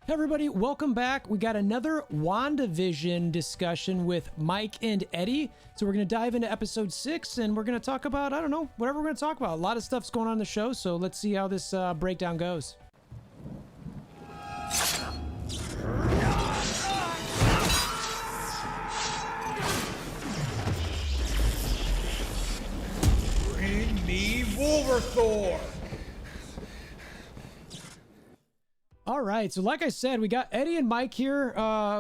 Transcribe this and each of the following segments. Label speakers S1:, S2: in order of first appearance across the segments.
S1: Hey everybody, welcome back. We got another Wandavision discussion with Mike and Eddie. So we're going to dive into episode 6 and we're going to talk about, I don't know, whatever we're going to talk about. A lot of stuff's going on in the show, so let's see how this breakdown goes.
S2: Bring me Wolverthor!
S1: All right, so like I said, we got Eddie and Mike here.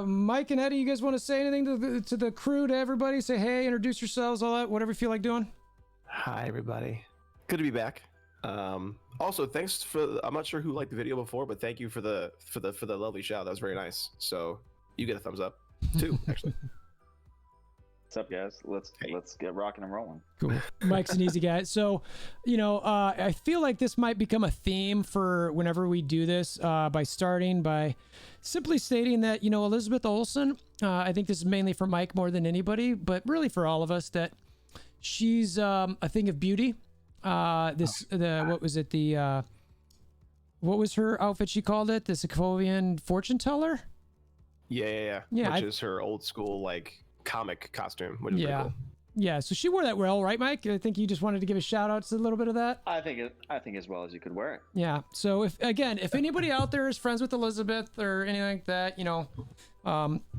S1: Mike and Eddie, you guys want to say anything to the crew, to everybody? Say hey, introduce yourselves, all that, whatever you feel like doing.
S3: Hi, everybody. Good to be back. Also, thanks for. I'm not sure who liked the video before, but thank you for the lovely shout. That was very nice. So you get a thumbs up too, actually.
S4: What's up, guys? Let's get rocking and rolling.
S1: Cool. Mike's an easy guy. So, you know, I feel like this might become a theme for whenever we do this, by starting by simply stating that, you know, Elizabeth Olsen, I think this is mainly for Mike more than anybody, but really for all of us, that she's a thing of beauty. What was her outfit she called it? The Sokovian fortune teller?
S3: Yeah. Which is her old school, like, comic costume, which is pretty cool.
S1: Yeah, so she wore that well, right, Mike? I think you just wanted to give a shout out to a little bit of that.
S4: I think as well as you could wear it.
S1: Yeah. So if anybody out there is friends with Elizabeth or anything like that, you know,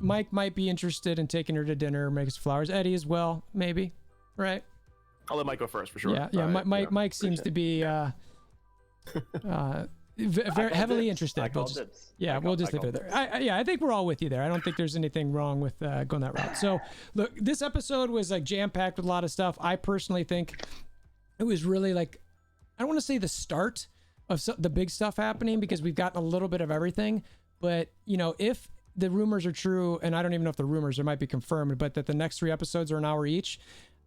S1: Mike might be interested in taking her to dinner, make us flowers. Eddie as well, maybe, right?
S3: I'll let Mike go first for sure.
S1: Yeah. Mike seems to be very heavily interested. We'll just leave it there. I think we're all with you there. I don't think there's anything wrong with going that route. So look, this episode was like jam-packed with a lot of stuff. I personally think it was really like, I don't want to say the start of the big stuff happening, because we've gotten a little bit of everything. But, you know, if the rumors are true, and I don't even know if the rumors, might be confirmed, but that the next 3 episodes are an hour each,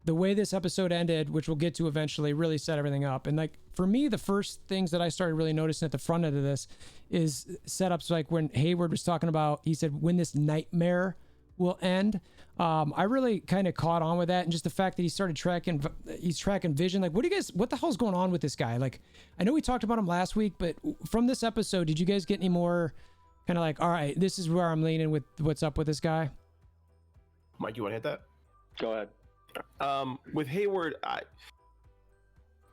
S1: the way this episode ended, which we'll get to eventually, really set everything up. And like, for me, the first things that I started really noticing at the front end of this is setups like when Hayward was talking about, he said, when this nightmare will end. I really kind of caught on with that. And just the fact that he's tracking Vision. Like, what the hell's going on with this guy? Like, I know we talked about him last week, but from this episode, did you guys get any more kind of like, all right, this is where I'm leaning with what's up with this guy?
S3: Mike, you want to hit that?
S4: Go ahead.
S3: With Hayward,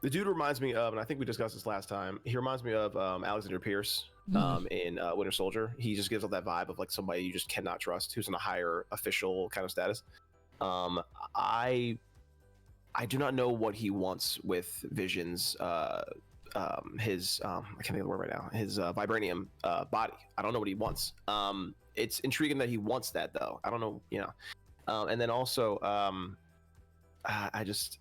S3: the dude reminds me of, and I think we discussed this last time, he reminds me of Alexander Pierce in Winter Soldier. He just gives off that vibe of like somebody you just cannot trust, who's in a higher official kind of status. I do not know what he wants with Vision's I can't think of the word right now, his vibranium body. I don't know what he wants. It's intriguing that he wants that, though. I don't know, you know. And then also I just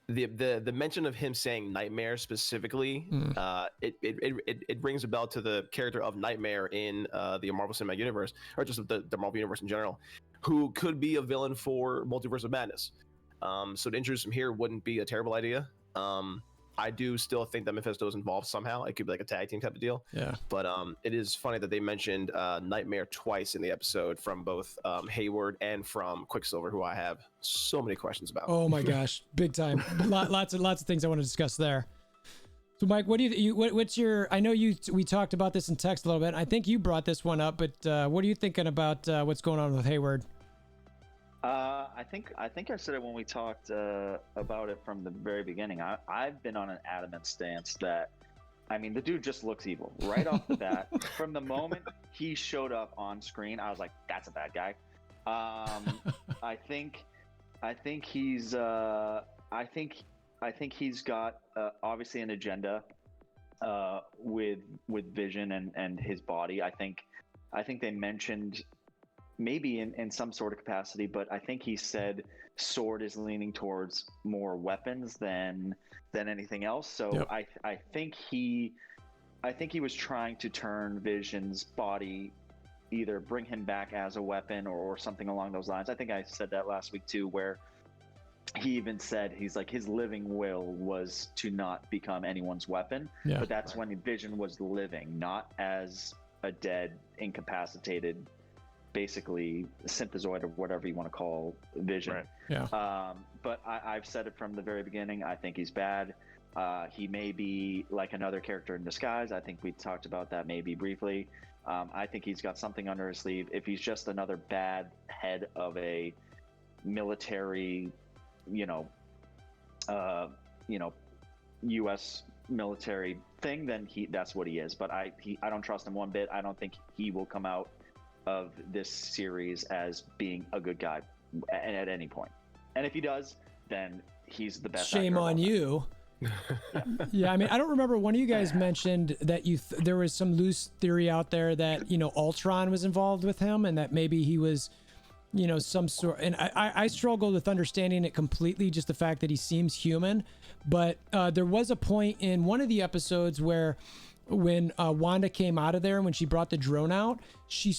S3: the mention of him saying Nightmare specifically, it rings a bell to the character of Nightmare in the Marvel Cinematic Universe, or just the Marvel Universe in general, who could be a villain for Multiverse of Madness. So to introduce him here wouldn't be a terrible idea. I do still think that Mephisto is involved somehow. It could be like a tag team type of deal.
S1: Yeah.
S3: But it is funny that they mentioned Nightmare twice in the episode from both Hayward and from Quicksilver, who I have so many questions about.
S1: Oh my gosh, big time! Lots of things I want to discuss there. So Mike, what do what's your? I know we talked about this in text a little bit. I think you brought this one up, but what are you thinking about what's going on with Hayward?
S4: I think I said it when we talked about it from the very beginning. I've been on an adamant stance that, I mean, the dude just looks evil right off the bat. From the moment he showed up on screen, I was like, that's a bad guy. I think he's got obviously an agenda with Vision and his body. I think they mentioned, maybe in some sort of capacity, but I think he said Sword is leaning towards more weapons than anything else. So yep. I think he was trying to turn Vision's body, either bring him back as a weapon or something along those lines. I think I said that last week too, where he even said he's like, his living will was to not become anyone's weapon. Yeah, but that's right. When Vision was living, not as a dead, incapacitated, basically synthezoid or whatever you want to call Vision.
S1: Right. Yeah.
S4: But I've said it from the very beginning. I think he's bad. He may be like another character in disguise. I think we talked about that maybe briefly. I think he's got something under his sleeve. If he's just another bad head of a military, U.S. military thing, then that's what he is. But I don't trust him one bit. I don't think he will come out of this series as being a good guy at any point. And if he does, then he's the best.
S1: Shame on you. Yeah, I mean, I don't remember, one of you guys mentioned that there was some loose theory out there that Ultron was involved with him, and that maybe he was some sort, and I struggled with understanding it completely, just the fact that he seems human. But there was a point in one of the episodes where when Wanda came out of there, when she brought the drone out, she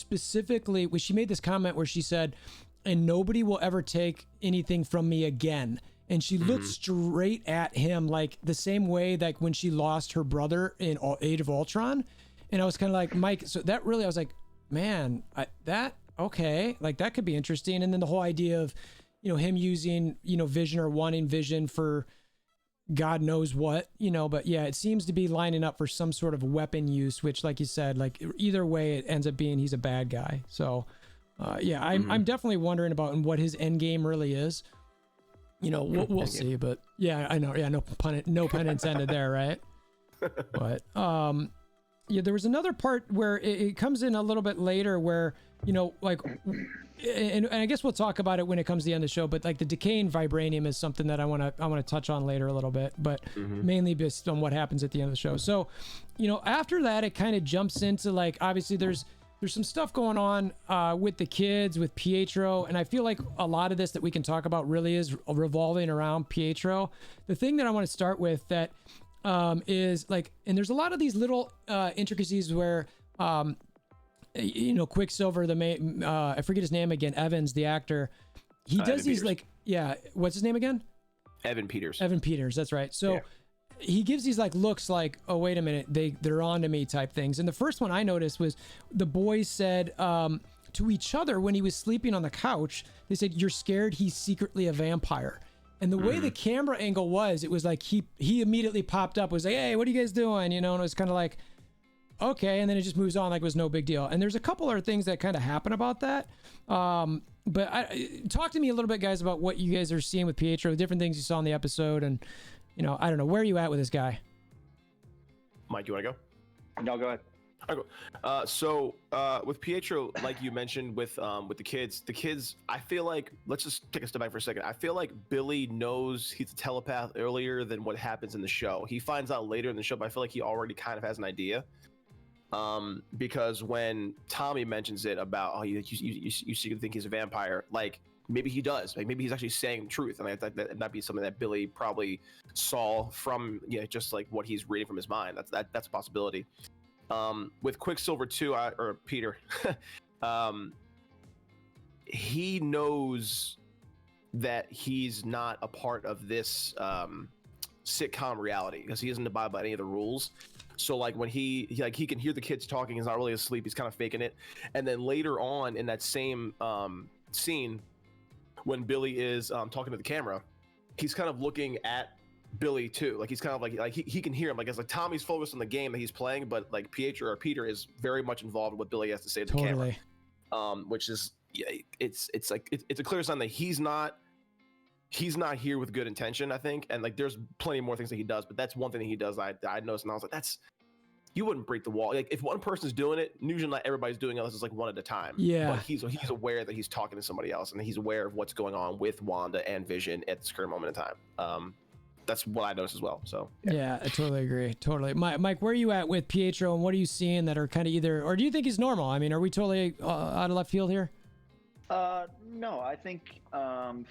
S1: made this comment where she said, "And nobody will ever take anything from me again." And she looked straight at him, like the same way like when she lost her brother in Age of Ultron. And I was kind of like, Mike, so that really, I was like, man, okay, like that could be interesting. And then the whole idea of, him using, Vision or wanting Vision for God knows what, but yeah, it seems to be lining up for some sort of weapon use, which, like you said, like either way, it ends up being he's a bad guy. So yeah, I'm definitely wondering about what his end game really is. We'll see, but yeah, I know. Yeah, no pun intended there, right? But yeah, there was another part where it comes in a little bit later where, like, and I guess we'll talk about it when it comes to the end of the show, but like the decaying vibranium is something that I want to touch on later a little bit, but mainly based on what happens at the end of the show. So, after that, it kind of jumps into, like, obviously there's some stuff going on with the kids, with Pietro, and I feel like a lot of this that we can talk about really is revolving around Pietro. The thing that I want to start with that is like, and there's a lot of these little intricacies where, Quicksilver, the main, I forget his name again, Evans, the actor, he does these Peters. What's his name again?
S3: Evan Peters.
S1: Evan Peters, that's right. So. Yeah. He gives these like looks like, oh, wait a minute, they're on to me type things. And the first one I noticed was the boys said to each other when he was sleeping on the couch, they said, "You're scared he's secretly a vampire." And the way the camera angle was, it was like he immediately popped up, was like, "Hey, what are you guys doing?" And it was kind of like, okay. And then it just moves on like it was no big deal. And there's a couple other things that kind of happen about that. But talk to me a little bit, guys, about what you guys are seeing with Pietro, different things you saw in the episode, and I don't know, where are you at with this guy?
S3: Mike, you want to go?
S4: No, go ahead.
S3: I'll go. So with Pietro, like you mentioned with the kids, I feel like, let's just take a step back for a second. I feel like Billy knows he's a telepath earlier than what happens in the show. He finds out later in the show, but I feel like he already kind of has an idea. Because when Tommy mentions it about, you think he's a vampire, like, maybe he does. Like, maybe he's actually saying the truth. I mean, that might be something that Billy probably saw from, just like what he's reading from his mind. That's a possibility. With Quicksilver too, or Peter, he knows that he's not a part of this sitcom reality because he doesn't abide by any of the rules. So like when he can hear the kids talking, he's not really asleep. He's kind of faking it. And then later on in that same scene, when Billy is talking to the camera, he's kind of looking at Billy too. Like he's kind of like he can hear him. Like it's like Tommy's focused on the game that he's playing, but like Pietro or Peter is very much involved in what Billy has to say to the camera. Which is it's a clear sign that he's not here with good intention, I think. And like there's plenty more things that he does, but that's one thing that he does I noticed, and I was like, you wouldn't break the wall. Like if one person's doing it, usually not everybody's doing it. This is like one at a time.
S1: Yeah.
S3: But he's aware that he's talking to somebody else, and he's aware of what's going on with Wanda and Vision at this current moment in time. That's what I noticed as well. So
S1: yeah, I totally agree. Totally. Mike, where are you at with Pietro, and what are you seeing that are kind of either, or do you think he's normal? I mean, are we totally out of left field here?
S4: No, I think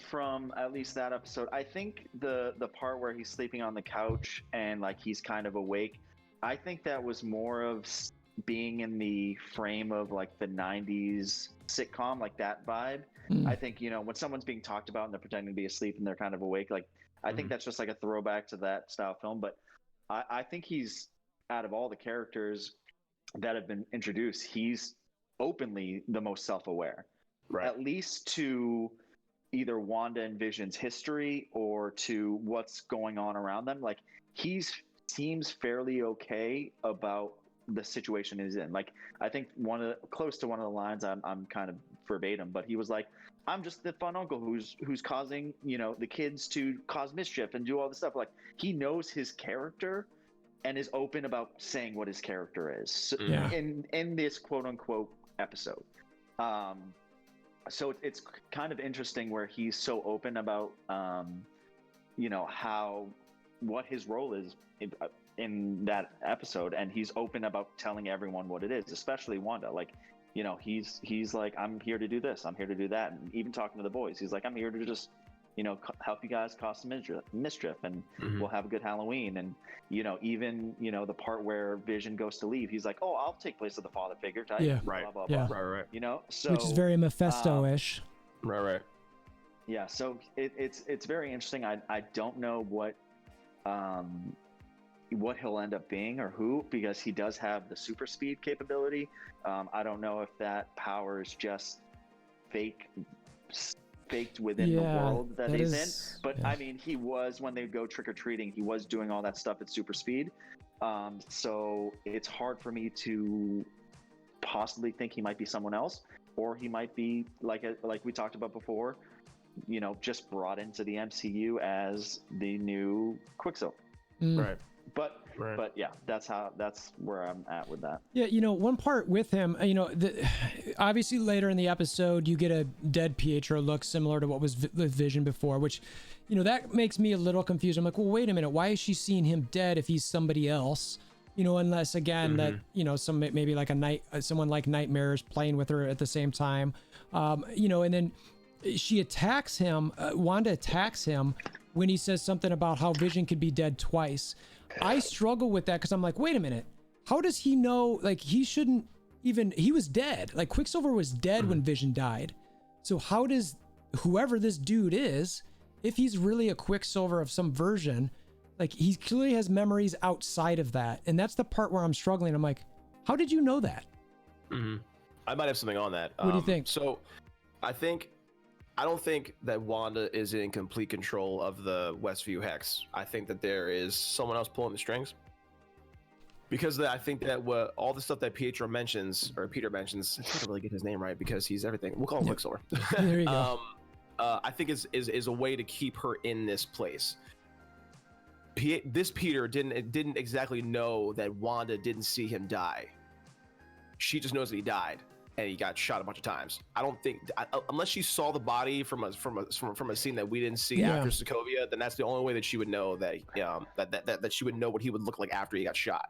S4: from at least that episode, I think the part where he's sleeping on the couch and like he's kind of awake, I think that was more of being in the frame of like the 90s sitcom, like that vibe. I think, when someone's being talked about and they're pretending to be asleep and they're kind of awake, like I think that's just like a throwback to that style film. But I think he's, out of all the characters that have been introduced, he's openly the most self-aware. Right. At least to either Wanda and Vision's history or to what's going on around them. Like he seems fairly okay about the situation is in. Like, I think close to one of the lines, I'm kind of verbatim, but he was like, I'm just the fun uncle who's causing, the kids to cause mischief and do all this stuff. Like, he knows his character and is open about saying what his character is in this quote unquote episode. So it's kind of interesting where he's so open about, what his role is in that episode, and he's open about telling everyone what it is, especially Wanda. Like, he's like, I'm here to do this, I'm here to do that, and even talking to the boys, he's like, I'm here to just, help you guys cause some mischief, and we'll have a good Halloween. And even the part where Vision goes to leave, he's like, oh, I'll take place of the father figure type.
S1: Yeah,
S3: right,
S4: blah, blah, blah.
S3: right.
S4: So
S1: which is very Mephisto-ish.
S3: Right.
S4: Yeah, so it's very interesting. I don't know what he'll end up being or who, because he does have the super speed capability. I don't know if that power is just faked within the world that he's in. But I mean, he was, when they go trick-or-treating, he was doing all that stuff at super speed. So it's hard for me to possibly think he might be someone else, or he might be like we talked about before, just brought into the MCU as the new Quicksilver.
S3: Right.
S4: But yeah, that's where I'm at with that.
S1: Yeah, one part with him, obviously later in the episode, you get a dead Pietro look similar to what was with Vision before, which, that makes me a little confused. I'm like, well, wait a minute, why is she seeing him dead if he's somebody else? Unless again that maybe like someone like Nightmare's playing with her at the same time, and then she attacks him. Wanda attacks him when he says something about how Vision could be dead twice. I struggle with that because I'm like, wait a minute, how does he know? Like, he was dead. Like, Quicksilver was dead when Vision died. So how does whoever this dude is, if he's really a Quicksilver of some version, like, he clearly has memories outside of that. And that's the part where I'm struggling. I'm like, how did you know that?
S3: I might have something on that.
S1: What do you think?
S3: So I don't think that Wanda is in complete control of the Westview Hex. I think that there is someone else pulling the strings. Because I think that all the stuff that Peter mentions, I can't really get his name right because he's everything. We'll call him Quicksilver.
S1: There you go.
S3: I think is a way to keep her in this place. This Peter didn't exactly know that Wanda didn't see him die. She just knows that he died and he got shot a bunch of times. I don't think unless she saw the body from a scene that we didn't see after Sokovia, then that's the only way that she would know that that she would know what he would look like after he got shot.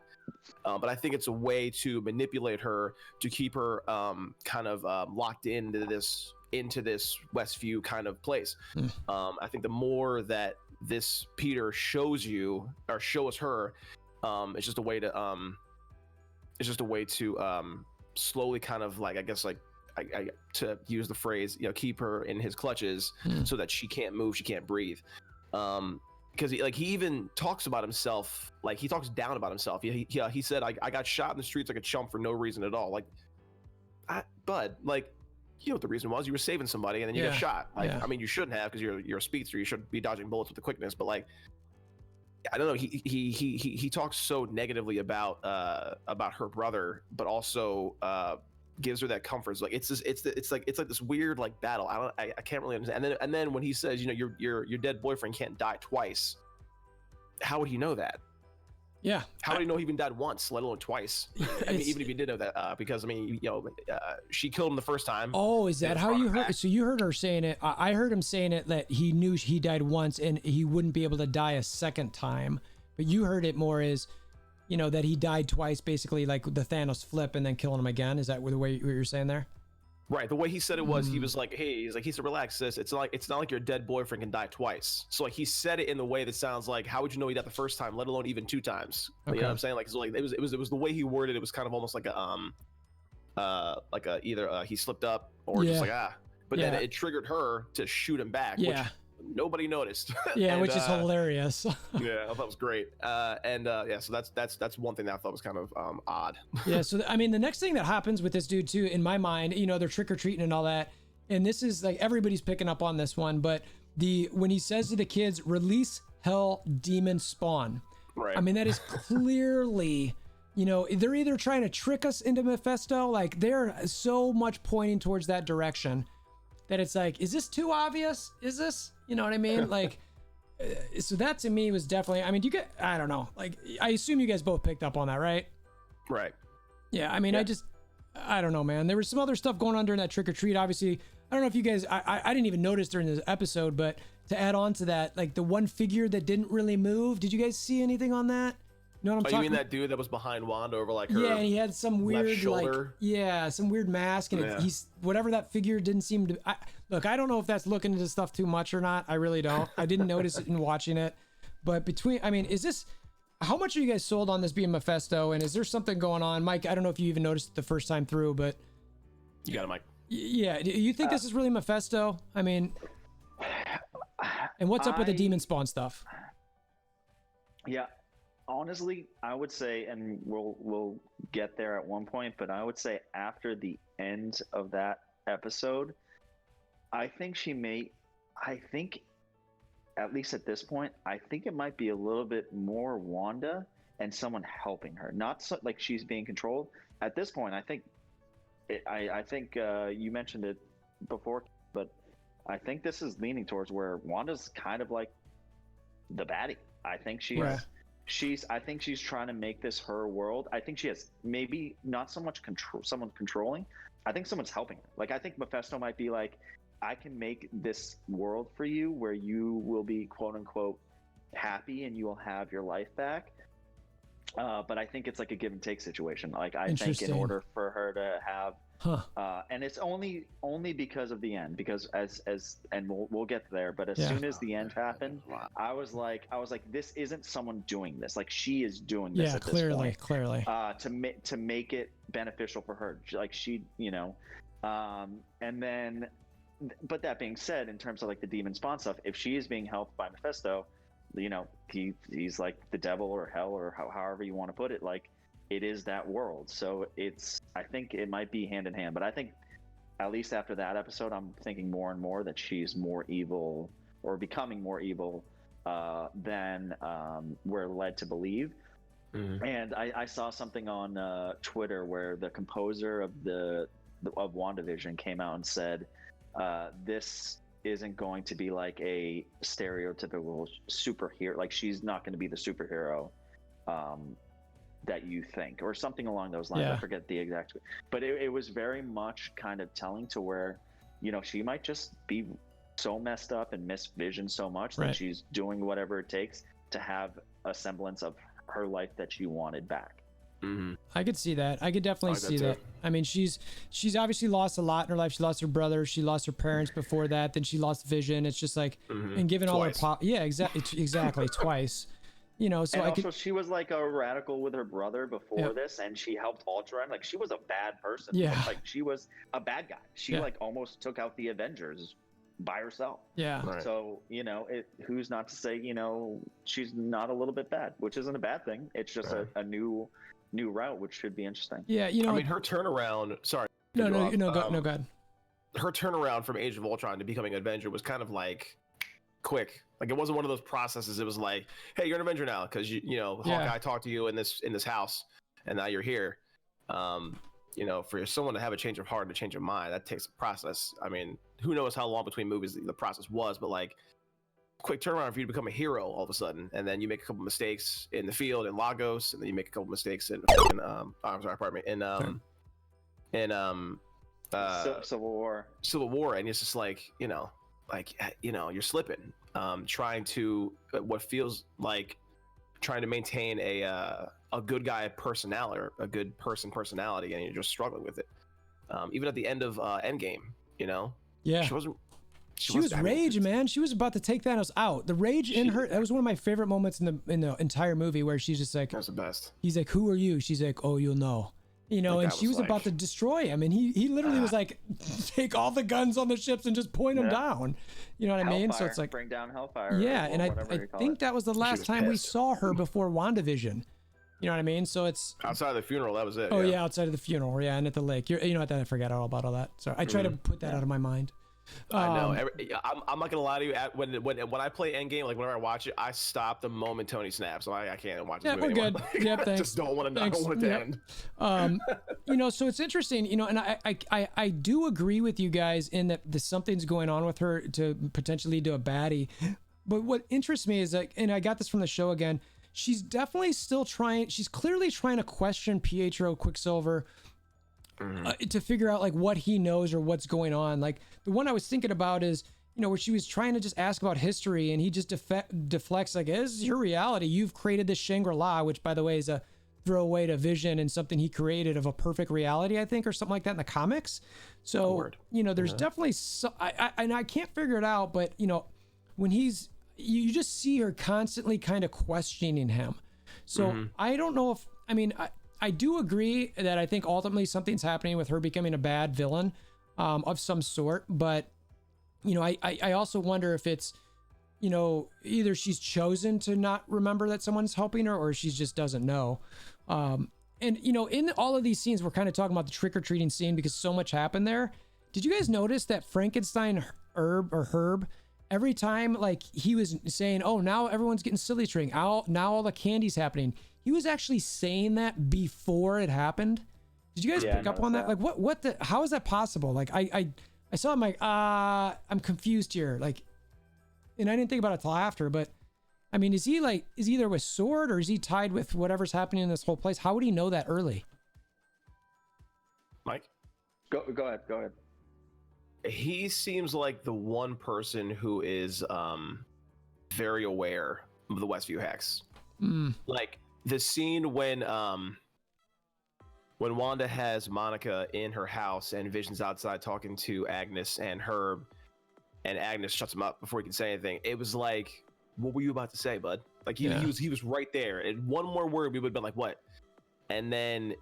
S3: But I think it's a way to manipulate her to keep her kind of locked into this Westview kind of place. I think the more that this Peter shows her, it's just a way to slowly kind of like, I guess, like I to use the phrase, keep her in his clutches so that she can't move, she can't breathe. Because he even talks about himself, like he talks down about himself. He said, I got shot in the streets like a chump for no reason at all. Like, bud, like, you know what the reason was? You were saving somebody and then you got shot. Like, I mean, you shouldn't have, because you're a speedster. You should be dodging bullets with the quickness. But like, I don't know. He talks so negatively about her brother, but also gives her that comfort. Like it's like this weird like battle. I can't really understand. And then when he says, your dead boyfriend can't die twice, how would he know that?
S1: Yeah.
S3: How would he know he even died once, let alone twice? I mean, even if he did know that, because I mean, she killed him the first time.
S1: Oh, is that how you heard? So you heard her saying it. I heard him saying it that he knew he died once and he wouldn't be able to die a second time. But you heard it more as, that he died twice, basically like the Thanos flip and then killing him again. Is that the way you're saying there?
S3: Right. The way he said it was, he was like, he said, relax, sis. It's not like your dead boyfriend can die twice. So like he said it in the way that sounds like, how would you know he died the first time, let alone even two times? Okay. You know what I'm saying? Like, so like it was the way he worded it was kind of almost like either he slipped up or just like but then it triggered her to shoot him back, which nobody noticed.
S1: And, which is hilarious.
S3: Yeah, I thought it was great. So that's one thing that I thought was kind of odd.
S1: Yeah, so I mean, the next thing that happens with this dude too, in my mind, they're trick-or-treating and all that, and this is like everybody's picking up on this one, but when he says to the kids, release hell demon spawn,
S3: right?
S1: I mean, that is clearly you know, they're either trying to trick us into Mephisto, like they're so much pointing towards that direction that it's like, is this too obvious? Is this, you know what I mean? Like, so that to me was definitely, I mean, do you get, I don't know, like, I assume you guys both picked up on that, right?
S3: Right.
S1: Yeah, I mean, yeah. I don't know, man. There was some other stuff going on during that trick or treat. Obviously, I don't know if you guys, I didn't even notice during this episode, but to add on to that, like the one figure that didn't really move, did you guys see anything on that? You know what I'm talking about?
S3: You mean that dude that was behind Wanda over like her
S1: yeah, and he had some weird like some weird mask, and
S3: yeah.
S1: he's whatever that figure didn't seem to. Look, I don't know if that's looking into stuff too much or not. I really don't. I didn't notice it in watching it, but I mean, is this? How much are you guys sold on this being Mephisto? And is there something going on, Mike? I don't know if you even noticed it the first time through, but
S3: you got it, Mike.
S1: Yeah, do you think this is really Mephisto? I mean, and what's up with the demon spawn stuff?
S4: Yeah. Honestly, I would say, and we'll get there at one point, but I would say after the end of that episode, I think at least at this point, I think it might be a little bit more Wanda and someone helping her, not so, like she's being controlled. At this point, I think you mentioned it before, but I think this is leaning towards where Wanda's kind of like the baddie. I think I think she's trying to make this her world. I think she has maybe not so much someone controlling. I think someone's helping her. Like, I think Mephisto might be like, I can make this world for you where you will be quote unquote happy and you will have your life back. But I think it's like a give and take situation. Like, I think in order for her to have, and it's only because of the end, because and we'll get there. But as soon as the end happened, I was like, this isn't someone doing this. Like, she is doing this.
S1: Yeah,
S4: at
S1: clearly,
S4: this point, to make it beneficial for her. Like, she, you know, and then, but that being said, in terms of like the demon spawn stuff, if she is being helped by Mephisto, you know, he's like the devil or hell or however you want to put it. Like, it is that world. So I think it might be hand in hand, but I think at least after that episode, I'm thinking more and more that she's more evil or becoming more evil than we're led to believe. Mm-hmm. And I saw something on Twitter where the composer of Wandavision came out and said, this isn't going to be like a stereotypical superhero. Like, she's not going to be the superhero that you think, or something along those lines. I forget the exact, but it was very much kind of telling to where, you know, she might just be so messed up and miss Vision so much that she's doing whatever it takes to have a semblance of her life that she wanted back.
S3: Mm-hmm.
S1: I could see that. I could definitely see that. I mean, she's obviously lost a lot in her life. She lost her brother. She lost her parents before that. Then she lost Vision. It's just like, and given all her exactly twice. You know, so
S4: and she was like a radical with her brother before this, and she helped Ultron. Like, she was a bad person.
S1: Yeah,
S4: like she was a bad guy. She like almost took out the Avengers by herself.
S1: Yeah.
S3: Right.
S4: So, you know, who's not to say, you know, she's not a little bit bad, which isn't a bad thing. It's just a new route, which should be interesting.
S1: Yeah, you know,
S3: I mean, her turnaround. Sorry.
S1: No, go ahead.
S3: Her turnaround from Age of Ultron to becoming an Avenger was kind of like quick. Like, it wasn't one of those processes. It was like, hey, you're an Avenger now because you know Hawkeye talked to you in this house, and now you're here. You know, for someone to have a change of heart and a change of mind, that takes a process. I mean, who knows how long between movies the process was, but like, quick turnaround for you to become a hero all of a sudden, and then you make a couple mistakes in the field in Lagos, and then you make a couple mistakes in Civil War, and it's just like, you know, you're slipping, trying to what feels like trying to maintain a good guy personality, or a good person personality, and you're just struggling with it. Even at the end of Endgame, you know, she was raging,
S1: man. She was about to take Thanos out. The rage in her, that was one of my favorite moments in the entire movie, where she's just like,
S3: that's the best.
S1: He's like, who are you? She's like, oh, you'll know. You know, and she was about to destroy him, and he literally was like, take all the guns on the ships and just point them down. You know what I mean? So it's like,
S4: bring down Hellfire.
S1: Yeah, and I think that was the last time we saw her before WandaVision. You know what I mean? So it's
S3: outside of the funeral. That was it.
S1: Oh yeah, outside of the funeral. Yeah, and at the lake. You know what? I forgot all about all that. So I try to put that out of my mind.
S3: I know. I'm not gonna lie to you. When I play Endgame, like whenever I watch it, I stop the moment Tony snaps. So I can't watch this movie anymore.
S1: Good. Yep, thanks.
S3: Just don't want it to end.
S1: So it's interesting, and I do agree with you guys in that something's going on with her to potentially lead to a baddie. But what interests me is like, and I got this from the show again, she's definitely still trying. She's clearly trying to question Pietro Quicksilver. To figure out like what he knows or what's going on. Like the one I was thinking about is, where she was trying to just ask about history and he just deflects like, this is your reality. You've created this Shangri-La, which by the way is a throwaway to Vision and something he created of a perfect reality, I think, or something like that in the comics. So, there's definitely, I can't figure it out, but when you just see her constantly kind of questioning him. So I don't know if, I do agree that I think ultimately something's happening with her becoming a bad villain of some sort. But, I also wonder if it's, either she's chosen to not remember that someone's helping her or she just doesn't know. And, in all of these scenes, we're kind of talking about the trick-or-treating scene because so much happened there. Did you guys notice that Frankenstein Herb, every time like he was saying, oh, now everyone's getting silly string, now all the candy's happening, he was actually saying that before it happened? Did you guys pick up on that? Like how is that possible? Like I saw him like, I'm confused here. Like, and I didn't think about it till after, but is he there with Sword or is he tied with whatever's happening in this whole place? How would he know that early?
S3: Mike?
S4: Go ahead.
S3: He seems like the one person who is very aware of the Westview hex. Like the scene when Wanda has Monica in her house and Vision's outside talking to Agnes and Herb, and Agnes shuts him up before he can say anything. It was like, what were you about to say, bud? Like he was right there, and one more word we would have been like, what? And then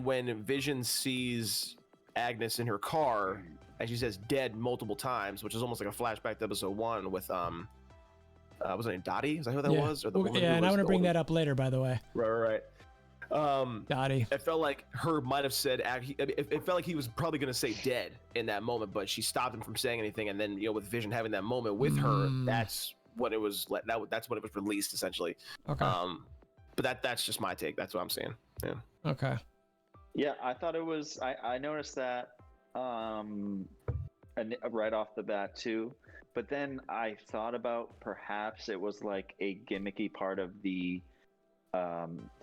S3: when Vision sees Agnes in her car and she says dead multiple times, which is almost like a flashback to episode 1 with was her name Dottie? Is that who that was? Or the woman
S1: and I want to bring that up later, by the way.
S3: Right.
S1: Dottie.
S3: It felt like Herb might have said. It felt like he was probably going to say dead in that moment, but she stopped him from saying anything. And then with Vision having that moment with her, that's what it was. That's when it was released, essentially.
S1: Okay.
S3: But that's just my take. That's what I'm saying. Yeah.
S1: Okay.
S4: Yeah, I thought it was. I noticed that right off the bat too. But then I thought about perhaps it was like a gimmicky part of the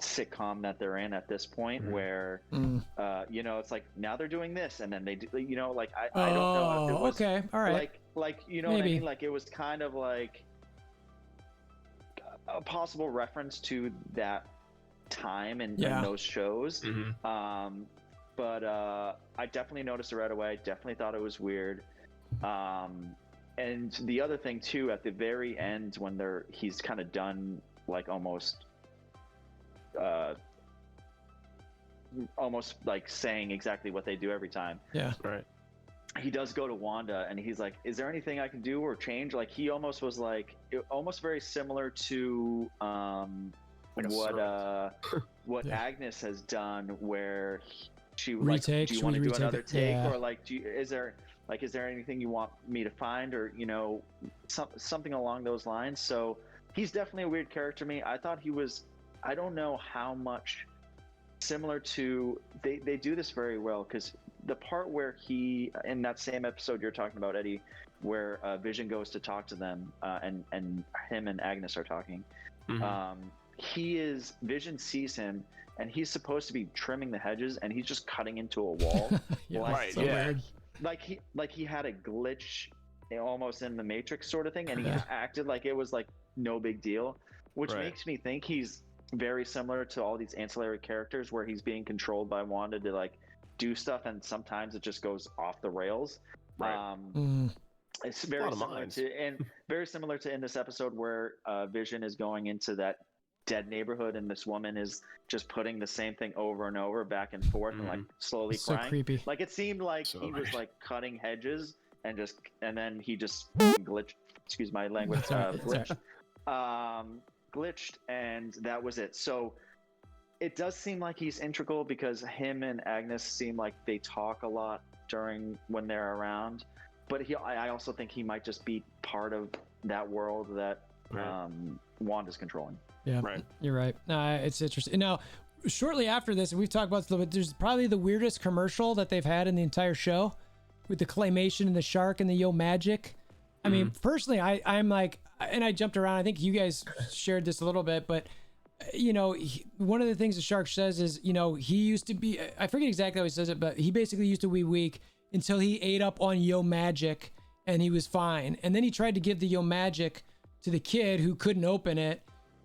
S4: sitcom that they're in at this point, where it's like now they're doing this and then they do, I don't know if it was
S1: okay, all right,
S4: like
S1: Maybe.
S4: What I mean, like it was kind of like a possible reference to that time and those shows. But I definitely noticed it right away. Definitely thought it was weird. And the other thing too, at the very end when he's kind of done, like almost like saying exactly what they do every time.
S1: Yeah.
S3: Right.
S4: He does go to Wanda and he's like, is there anything I can do or change? Like he almost was like, almost very similar to what Agnes has done, where she like, do you want to do another take, or like, is there anything you want me to find, or something along those lines? So he's definitely a weird character to me. I thought he was, I don't know how much similar to, they do this very well, because the part where he, in that same episode you're talking about, Eddie, where Vision goes to talk to them, and him and Agnes are talking, Vision sees him and he's supposed to be trimming the hedges and he's just cutting into a wall.
S1: Weird.
S4: Like he had a glitch almost in the Matrix sort of thing, and he acted like it was like no big deal, which makes me think he's very similar to all these ancillary characters where he's being controlled by Wanda to like do stuff, and sometimes it just goes off the rails. It's very similar to in this episode where Vision is going into that dead neighborhood and this woman is just putting the same thing over and over, back and forth, and like slowly crying. So creepy. Like it seemed like he was like cutting hedges and then he just glitched. Excuse my language. Glitched, and that was it. So it does seem like he's integral because him and Agnes seem like they talk a lot when they're around. But I also think he might just be part of that world that Wanda's controlling.
S1: Yeah, right. You're right. It's interesting. Now, shortly after this, and we've talked about this a little bit, there's probably the weirdest commercial that they've had in the entire show with the claymation and the shark and the Yo Magic. I mean, personally, I'm like, and I jumped around. I think you guys shared this a little bit, but one of the things the shark says is, he used to be, I forget exactly how he says it, but he basically used to be weak until he ate up on Yo Magic and he was fine. And then he tried to give the Yo Magic to the kid who couldn't open it.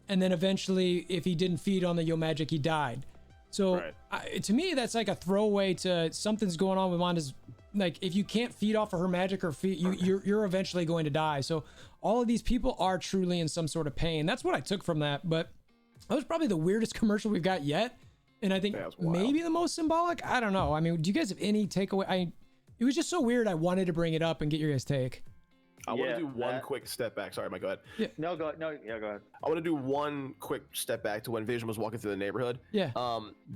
S1: And then eventually, if he didn't feed on the Yo Magic, he died. So to me, that's like a throwaway to something's going on with Wanda's. Like, if you can't feed off of her magic or feed, you're eventually going to die. So all of these people are truly in some sort of pain. That's what I took from that. But that was probably the weirdest commercial we've got yet. And I think maybe the most symbolic. I don't know. I mean, do you guys have any takeaway? It was just so weird. I wanted to bring it up and get your guys' take.
S3: I want to do one quick step back. Sorry, Mike, go ahead.
S4: Yeah. No, go ahead. Go ahead.
S3: I want to do one quick step back to when Vision was walking through the neighborhood.
S1: Yeah.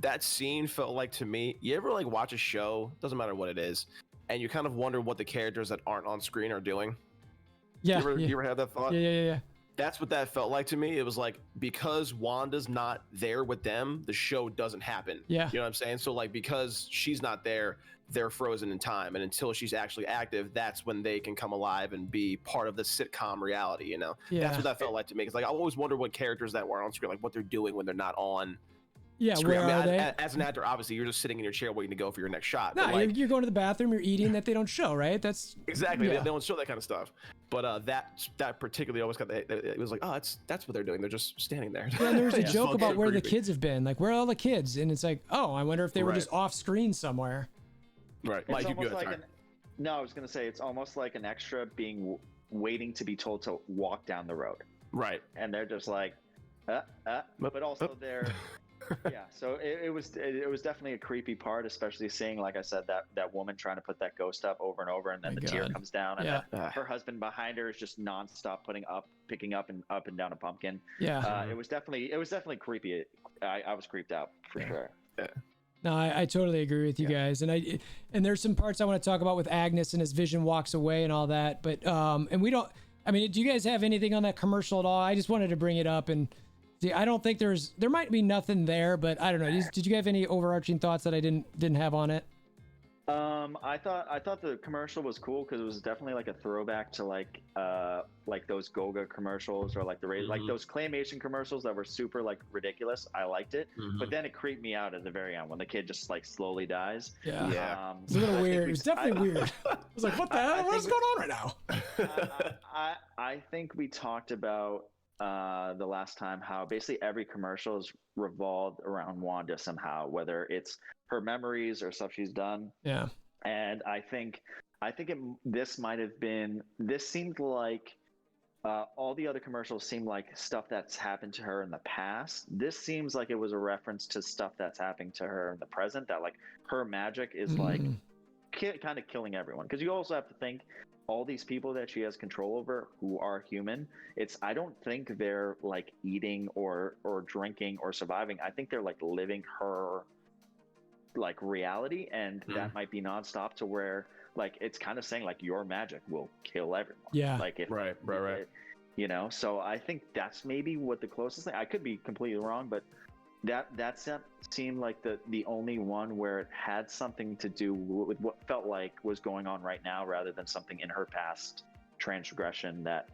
S3: That scene felt like, to me, you ever like watch a show, doesn't matter what it is, and you kind of wonder what the characters that aren't on screen are doing?
S1: Yeah.
S3: You ever had that thought?
S1: Yeah.
S3: That's what that felt like to me. It was like, because Wanda's not there with them, the show doesn't happen.
S1: Yeah.
S3: You know what I'm saying? So like, because she's not there, they're frozen in time, and until she's actually active, that's when they can come alive and be part of the sitcom reality. That's what that felt like to me. Because like, I always wonder what characters that were on screen, like what they're doing when they're not on screen.
S1: Where are they?
S3: As an actor, obviously you're just sitting in your chair waiting to go for your next shot.
S1: No, you're going to the bathroom, you're eating, that they don't show, right? That's
S3: exactly. They don't show that kind of stuff. But that particularly always got it was like, oh, that's what they're doing. They're just standing there.
S1: Yeah, and there was a joke about where the kids have been, like, where are all the kids? And it's like, oh, I wonder if they were just off screen somewhere.
S3: Right.
S4: It's almost like I was gonna say, it's almost like an extra waiting to be told to walk down the road.
S3: Right.
S4: And they're just like, but also they're So it was definitely a creepy part, especially seeing, like I said, that woman trying to put that ghost up over and over, and then tear comes down, and then her husband behind her is just nonstop picking up and down a pumpkin. It was definitely creepy. I was creeped out for sure.
S3: Yeah.
S1: No, I totally agree with you guys, and there's some parts I want to talk about with Agnes and his Vision walks away and all that, but and we don't. I mean, do you guys have anything on that commercial at all? I just wanted to bring it up and see. I don't think there might be nothing there, but I don't know. Did you have any overarching thoughts that I didn't have on it?
S4: I thought the commercial was cool because it was definitely like a throwback to like those Goga commercials, or like like those claymation commercials that were super like ridiculous. I liked it, but then it creeped me out at the very end when the kid just like slowly dies.
S1: Yeah. It's a little weird. It was definitely weird. I was like, what the hell? What's going on right
S4: now? I think we talked about the last time how basically every commercial is revolved around Wanda somehow, whether it's her memories or stuff she's done.
S1: Yeah.
S4: And I think this seemed like all the other commercials seemed like stuff that's happened to her in the past. This seems like it was a reference to stuff that's happening to her in the present, that like her magic is like kind of killing everyone. Because you also have to think, all these people that she has control over who are human, I don't think they're like eating or drinking or surviving. I think they're like living her like reality, and that might be nonstop to where like it's kind of saying like your magic will kill everyone.
S1: Yeah.
S4: Like if
S3: right.
S4: So I think that's maybe what the closest thing. I could be completely wrong, but that seemed like the only one where it had something to do with what felt like was going on right now, rather than something in her past transgression that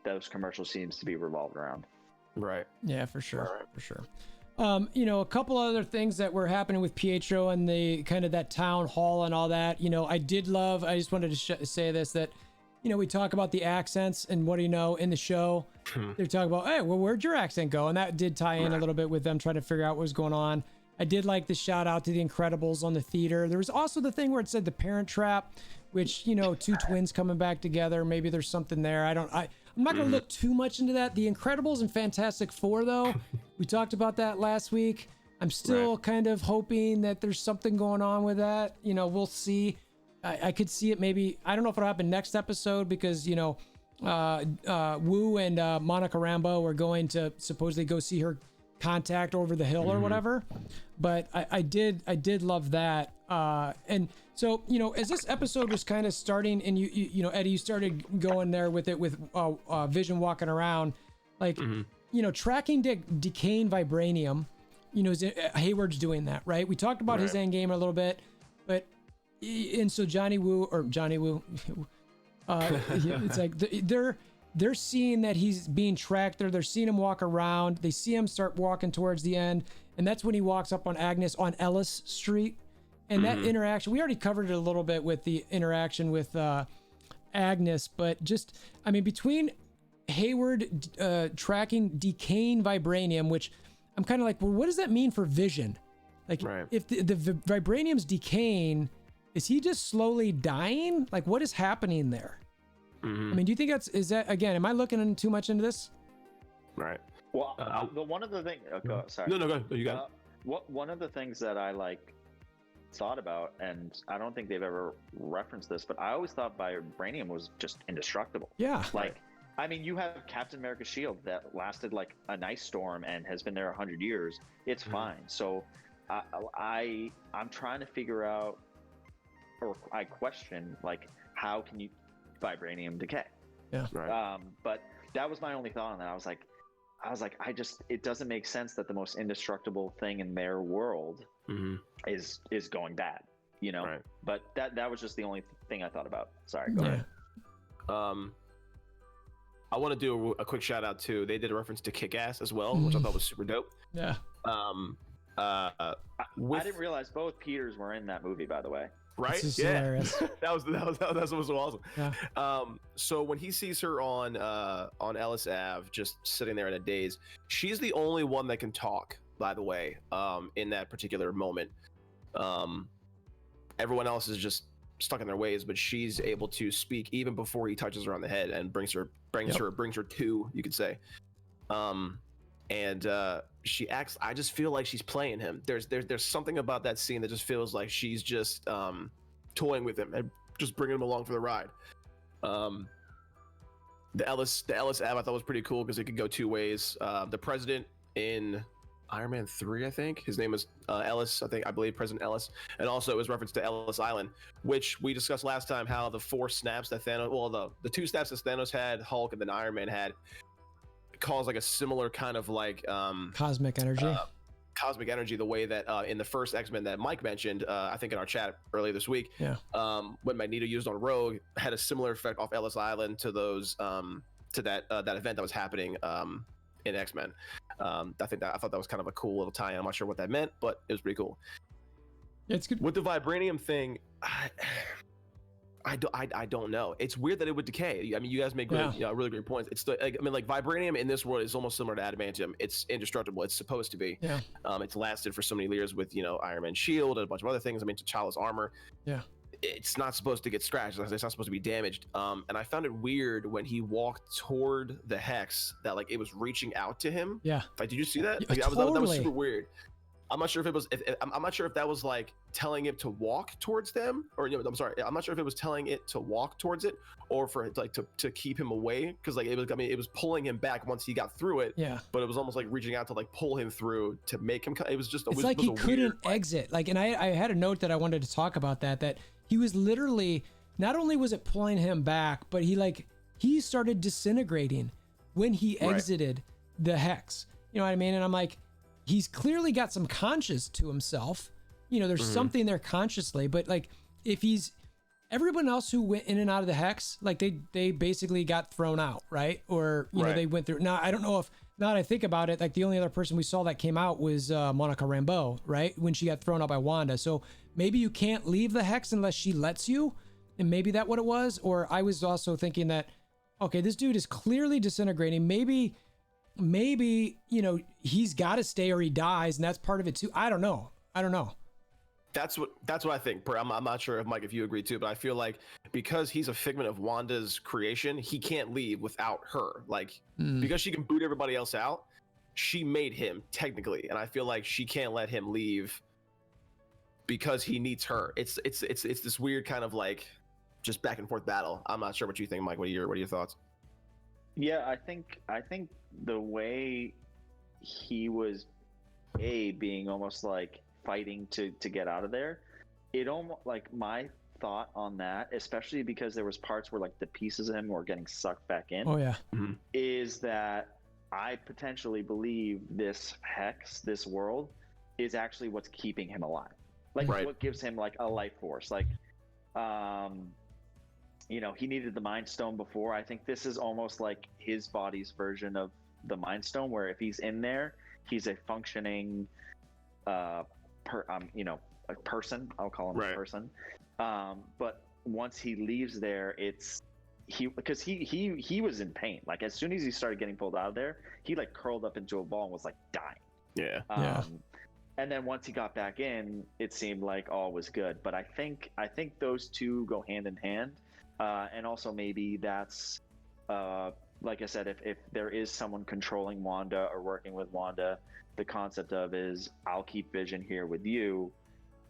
S4: those commercials seems to be revolved around.
S3: Right.
S1: Yeah, for sure. For sure. A couple other things that were happening with Pietro and the kind of that town hall and all that. I just wanted to say this, that we talk about the accents and what do you know in the show, they're talking about, hey, well, where'd your accent go? And that did tie in a little bit with them trying to figure out what was going on. I did like the shout out to the Incredibles on the theater. There was also the thing where it said the Parent Trap, which, two twins coming back together. Maybe there's something there. I'm not going to look too much into that. The Incredibles and Fantastic Four, though, we talked about that last week. I'm still kind of hoping that there's something going on with that. We'll see. I could see it maybe. I don't know if it'll happen next episode because, Wu and Monica Rambeau are going to supposedly go see her contact over the hill or whatever. But I did love that. And so, you know, as this episode was kind of starting, and you know, Eddie, you started going there with it with Vision walking around, like, you know, tracking decaying vibranium. You know, Hayward's doing that, right? We talked about his endgame a little bit, but and so Johnny Woo, it's like they're seeing that he's being tracked there. They're seeing him walk around. They see him start walking towards the end, and that's when he walks up on Agnes on Ellis Street. And that interaction, we already covered it a little bit with the interaction with Agnes, but just, I mean, between Hayward tracking decaying vibranium, which I'm kind of like, well, what does that mean for Vision? Like, if the vibranium's decaying, is he just slowly dying? Like, what is happening there? I mean, do you think is that, again, am I looking too much into this?
S3: Right.
S4: Well, one of the things, sorry.
S3: No, go. You got it.
S4: One of the things that I thought about, and I don't think they've ever referenced this, but I always thought vibranium was just indestructible.
S1: Yeah.
S4: Like, I mean, you have Captain America's shield that lasted like an ice storm and has been there 100 years. It's fine. So I'm trying to figure out, or I question, like, how can you vibranium decay?
S1: Yeah.
S3: Right.
S4: But that was my only thought on that. I was like, it doesn't make sense that the most indestructible thing in their world is going bad, you know?
S3: Right.
S4: But that was just the only thing I thought about. Sorry. Go ahead.
S3: I want to do a quick shout out too. They did a reference to Kick-Ass as well, which I thought was super dope.
S1: Yeah.
S4: I didn't realize both Peters were in that movie, by the way.
S3: Right?
S1: Yeah. that
S3: was so awesome.
S1: Yeah.
S3: So when he sees her on Ellis Ave, just sitting there in a daze, she's the only one that can talk, by the way, in that particular moment. Everyone else is just stuck in their ways, but she's able to speak even before he touches her on the head and brings her to, you could say. And she acts, I just feel like she's playing him. There's something about that scene that just feels like she's just toying with him and just bringing him along for the ride. The Ellis Ave I thought was pretty cool because it could go two ways. The president in Iron Man 3, I think his name is Ellis, I believe President Ellis, and also it was reference to Ellis Island, which we discussed last time, how the 4 snaps that Thanos, well, the 2 snaps that Thanos had, Hulk, and then Iron Man had, caused like a similar kind of like
S1: cosmic energy.
S3: Cosmic energy, the way that in the first X-Men that Mike mentioned, I think in our chat earlier this week, when Magneto used on Rogue, had a similar effect off Ellis Island to those to that event that was happening in X-Men. I thought that was kind of a cool little tie-in. I'm not sure what that meant, but it was pretty cool.
S1: Yeah, it's good.
S3: With the vibranium thing, I don't know. It's weird that it would decay. I mean, you guys make really great points. It's like vibranium in this world is almost similar to adamantium. It's indestructible. It's supposed to be.
S1: Yeah.
S3: It's lasted for so many years with Iron Man's shield and a bunch of other things. I mean, T'Challa's armor.
S1: Yeah.
S3: It's not supposed to get scratched. It's not supposed to be damaged. And I found it weird when he walked toward the hex that like it was reaching out to him.
S1: Yeah.
S3: Like, did you see that?
S1: Yeah,
S3: Like,
S1: totally.
S3: that was super weird. I'm not sure if it was. I'm not sure if that was like telling it to walk towards them, or I'm sorry. I'm not sure if it was telling it to walk towards it, or for it like to keep him away, because like it was. I mean, it was pulling him back once he got through it.
S1: Yeah.
S3: But it was almost like reaching out to like pull him through to make him. It was just.
S1: It's like he couldn't exit. Like, and I had a note that I wanted to talk about that he was literally, not only was it pulling him back, but he started disintegrating when he exited the hex. You know what I mean? And I'm like, he's clearly got some conscience to himself. There's something there consciously, but like if everyone else who went in and out of the hex, like they basically got thrown out, right? Or, they went through. Now, I don't know if, now that I think about it, like the only other person we saw that came out was Monica Rambeau, right? When she got thrown out by Wanda. So maybe you can't leave the hex unless she lets you. And maybe that's what it was. Or I was also thinking that, okay, this dude is clearly disintegrating. Maybe, he's got to stay or he dies. And that's part of it too. I don't know.
S3: That's what I think. I'm not sure if Mike, if you agree too, but I feel like because he's a figment of Wanda's creation, he can't leave without her. Like because she can boot everybody else out, she made him technically, and I feel like she can't let him leave because he needs her. It's this weird kind of like just back and forth battle. I'm not sure what you think, Mike. What are your thoughts?
S4: Yeah, I think the way he was Abe being almost like fighting to get out of there, it almost like my thought on that, especially because there was parts where like the pieces of him were getting sucked back in.
S1: Oh yeah.
S4: Is that I potentially believe this hex, this world, is actually what's keeping him alive. Like what gives him like a life force. Like, you know, he needed the Mind Stone before. I think this is almost like his body's version of the Mind Stone, where if he's in there, he's a functioning, you know, a person. I'll call him a person. But once he leaves there, it's because he was in pain. Like as soon as he started getting pulled out of there, he like curled up into a ball and was like dying.
S3: Yeah.
S4: And then once he got back in, it seemed like all was good. But I think those two go hand in hand. And also maybe that's like I said, if there is someone controlling Wanda or working with Wanda, the concept of is I'll keep Vision here with you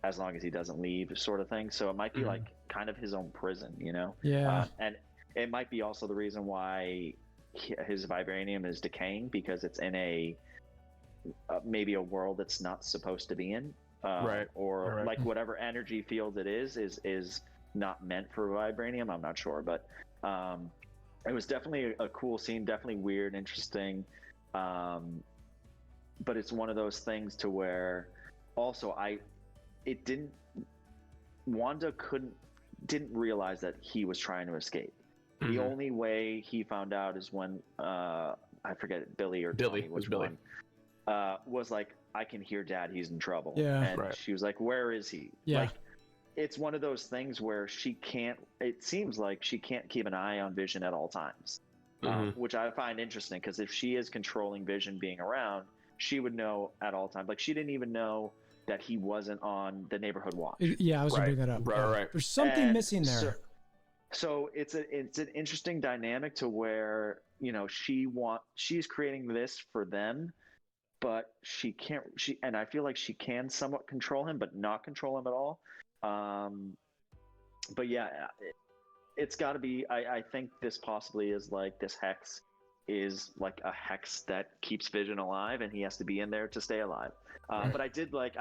S4: as long as he doesn't leave, sort of thing. So it might be like kind of his own prison, you know?
S1: Yeah.
S4: And it might be also the reason why his vibranium is decaying, because it's in a maybe a world it's not supposed to be in, or like whatever energy field it is not meant for vibranium. I'm not sure, but it was definitely a cool scene, definitely weird, interesting, but it's one of those things to where also Wanda didn't realize that he was trying to escape. The only way he found out is when I forget, Billy was one, was like, I can hear Dad, he's in trouble.
S1: Yeah.
S4: And she was like, where is he?
S1: Yeah.
S4: Like, it's one of those things where it seems like she can't keep an eye on Vision at all times, which I find interesting, because if she is controlling Vision being around, she would know at all times. Like she didn't even know that he wasn't on the neighborhood watch.
S1: Yeah, I was gonna bring that up.
S3: Right.
S1: There's something missing there.
S4: So it's an interesting dynamic to where, you know, she's creating this for them, but she can't. And I feel like she can somewhat control him, but not control him at all. But yeah, it's got to be. I think this possibly is like this hex is like a hex that keeps Vision alive, and he has to be in there to stay alive. But I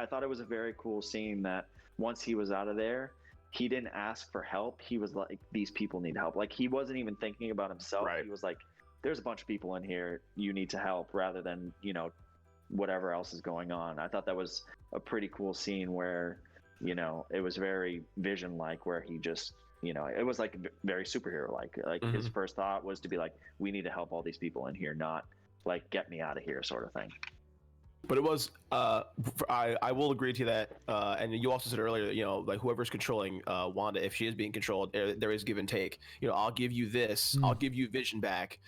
S4: thought it was a very cool scene that once he was out of there, he didn't ask for help. He was like, these people need help. Like he wasn't even thinking about himself. He was like, there's a bunch of people in here, you need to help, rather than, you know, whatever else is going on. I thought that was a pretty cool scene where, you know, it was very Vision-like, where he just, you know, it was like very superhero-like. Like his first thought was to be like, we need to help all these people in here, not like, get me out of here, sort of thing.
S3: But it was, I will agree to that. And you also said earlier that, you know, like whoever's controlling Wanda, if she is being controlled, there is give and take. You know, I'll give you this, I'll give you Vision back,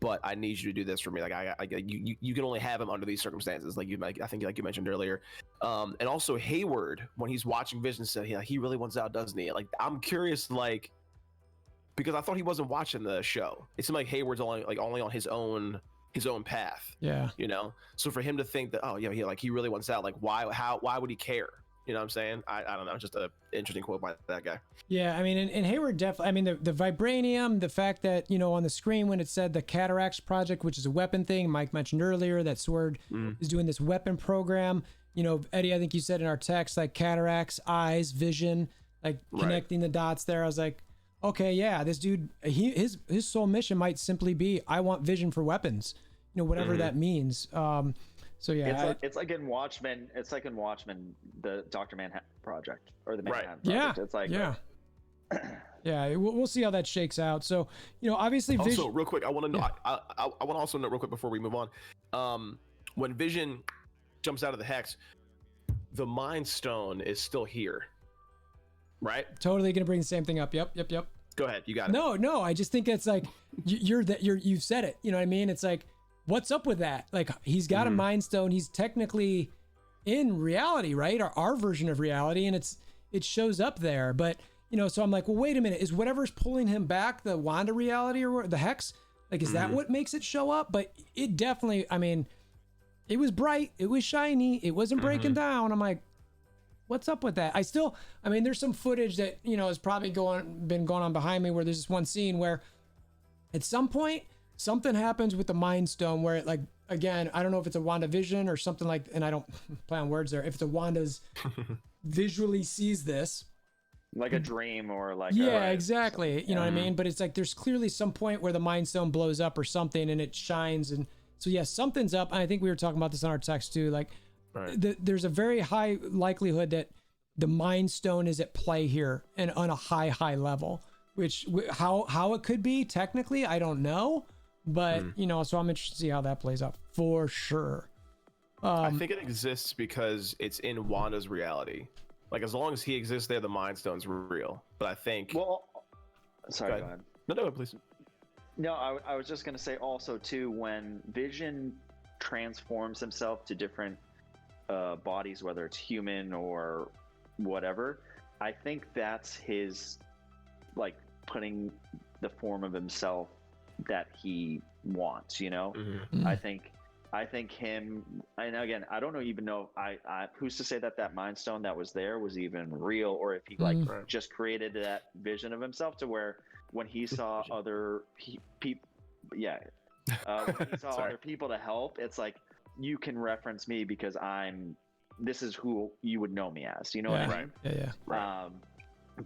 S3: but I need you to do this for me. Like you can only have him under these circumstances. Like I think like you mentioned earlier. And also Hayward, when he's watching Vision, said, yeah, he really wants out, doesn't he? Like, I'm curious, like, because I thought he wasn't watching the show. It seemed like Hayward's only on his own path.
S1: Yeah.
S3: You know, so for him to think that, oh yeah, he really wants out, like why would he care? You know what I'm saying? I don't know, just an interesting quote by that guy.
S1: Yeah, I mean, and Hayward definitely, I mean, the vibranium, the fact that, you know, on the screen when it said the Cataracts Project, which is a weapon thing, Mike mentioned earlier that Sword is doing this weapon program. You know, Eddie, I think you said in our text, like cataracts, eyes, vision, like connecting the dots there. I was like, okay, yeah, this dude, his sole mission might simply be, I want Vision for weapons, you know, whatever that means. So yeah,
S4: it's like in Watchmen. It's like in Watchmen, the Dr. Manhattan Project or the Manhattan Project.
S1: Yeah,
S4: it's like
S1: yeah. We'll see how that shakes out. So, you know, obviously,
S3: also real quick, I want to know. I want to also note real quick before we move on. When Vision jumps out of the hex, the Mind Stone is still here, right?
S1: Totally gonna bring the same thing up. Yep.
S3: Go ahead, you got it.
S1: No, I just think it's like you've said it. You know what I mean? It's like, what's up with that? Like, he's got a Mind Stone. He's technically in reality, right? Our version of reality, and it shows up there. But, you know, so I'm like, well, wait a minute. Is whatever's pulling him back the Wanda reality or the hex? Like, is that what makes it show up? But it definitely, I mean, it was bright. It was shiny. It wasn't breaking down. I'm like, what's up with that? I mean, there's some footage that, you know, has probably been going on behind me, where there's this one scene where at some point something happens with the Mind Stone where it, like, again, I don't know if it's a Wandavision or something like, and I don't play on words there. If it's a Wanda's visually sees this,
S4: like a dream or like
S1: exactly. You know what I mean? But it's like there's clearly some point where the Mind Stone blows up or something, and it shines, and so something's up. And I think we were talking about this on our text too. Like, there's a very high likelihood that the Mind Stone is at play here and on a high level. Which how it could be technically, I don't know, but you know, so I'm interested to see how that plays out for sure.
S3: I think it exists because it's in Wanda's reality. Like, as long as he exists there, the Mind Stone's real. But I think.
S4: Well, sorry, go ahead.
S3: No, please.
S4: No, I was just gonna say also too, when Vision transforms himself to different bodies, whether it's human or whatever, I think that's his, like, putting the form of himself that he wants, you know. I think him, and again, I don't even know, I who's to say that Mind Stone that was there was even real, or if he just created that vision of himself to where when he saw other people when he saw other people to help, it's like, you can reference me because this is who you would know me as, you know what I mean?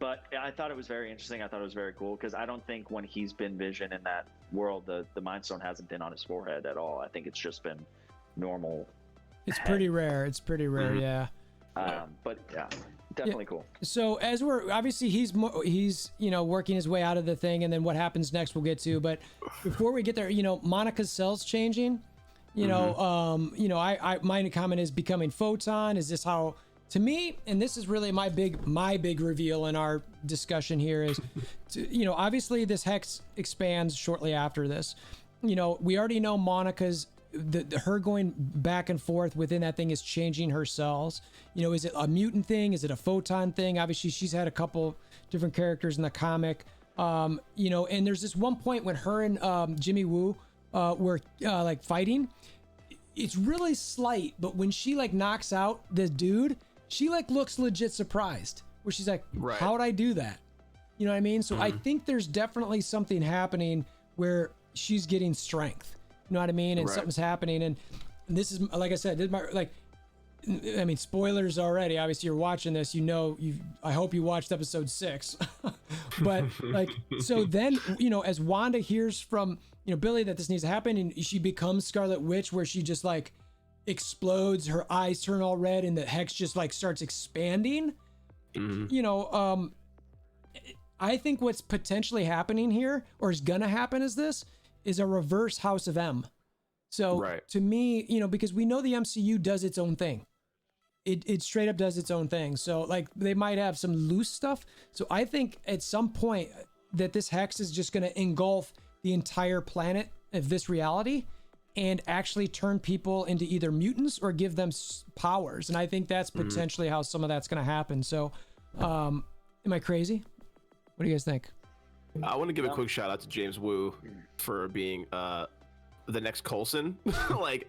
S4: But I thought it was very interesting. I thought it was very cool because I don't think when he's been Vision in that world, the Mind Stone hasn't been on his forehead at all. I think it's just been normal.
S1: It's pretty rare. Yeah.
S4: But yeah, definitely cool.
S1: So as we're obviously he's you know, working his way out of the thing, and then what happens next we'll get to. But before we get there, you know, Monica's cell's changing. You know, I my comment is becoming photon. Is this how? To me, and this is really my big reveal in our discussion here is, you know, obviously this hex expands shortly after this. You know, we already know Monica's, her going back and forth within that thing is changing her cells. You know, is it a mutant thing? Is it a photon thing? Obviously, she's had a couple different characters in the comic. You know, and there's this one point when her and Jimmy Woo were like fighting. It's really slight, but when she like knocks out the dude, she like looks legit surprised, where she's like, how'd I do that? You know what I mean? So I think there's definitely something happening where she's getting strength. You know what I mean? And something's happening. And this is, like I said, this is my, like, I mean, spoilers already. Obviously, you're watching this. You know, I hope you watched episode 6. But like, so then, you know, as Wanda hears from, you know, Billy that this needs to happen, and she becomes Scarlet Witch, where she just like explodes, her eyes turn all red, and the hex just like starts expanding. You know, I think what's potentially happening here, or is gonna happen, is a reverse House of M. So to me, you know, because we know the MCU does its own thing. It straight up does its own thing. So like they might have some loose stuff. So I think at some point that this hex is just going to engulf the entire planet of this reality and actually turn people into either mutants or give them powers. And I think that's potentially how some of that's going to happen. So am I crazy? What do you guys think?
S3: I want to give a quick shout out to James Woo for being the next Coulson. Like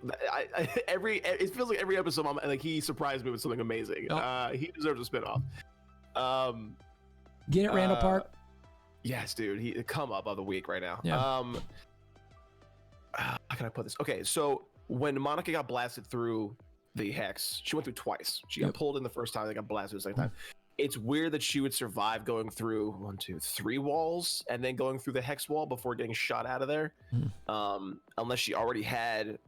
S3: it feels like every episode like he surprised me with something amazing. He deserves a spinoff.
S1: Get it, Randall Park?
S3: Yes, dude. He come up of the week right now. How can I put this? Okay, so when Monica got blasted through the hex, she went through twice. She got pulled in the first time, they got blasted the second time. It's weird that she would survive going through 1, 2, 3 walls and then going through the hex wall before getting shot out of there. Unless she already had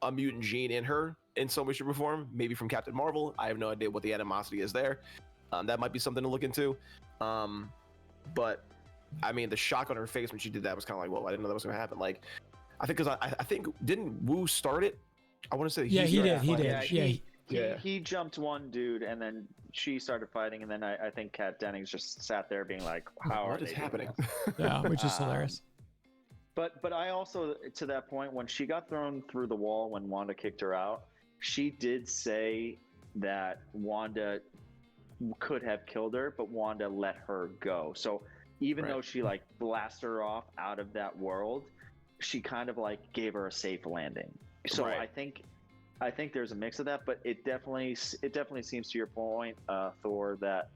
S3: a mutant gene in her in some way, shape, or form, maybe from Captain Marvel. I have no idea what the animosity is there. That might be something to look into. But I mean, the shock on her face when she did that was kind of like, whoa, I didn't know that was going to happen. Like, I think because I think, didn't Wu start it? I want to say
S1: he did.
S4: He jumped one dude, and then she started fighting, and then I think Kat Dennings just sat there being like, what is happening?
S1: Yeah, which is hilarious.
S4: But I also, to that point, when she got thrown through the wall when Wanda kicked her out, she did say that Wanda could have killed her, but Wanda let her go. So even though she like blasted her off out of that world, she kind of like gave her a safe landing. So I think there's a mix of that, but it definitely seems, to your point, Thor, that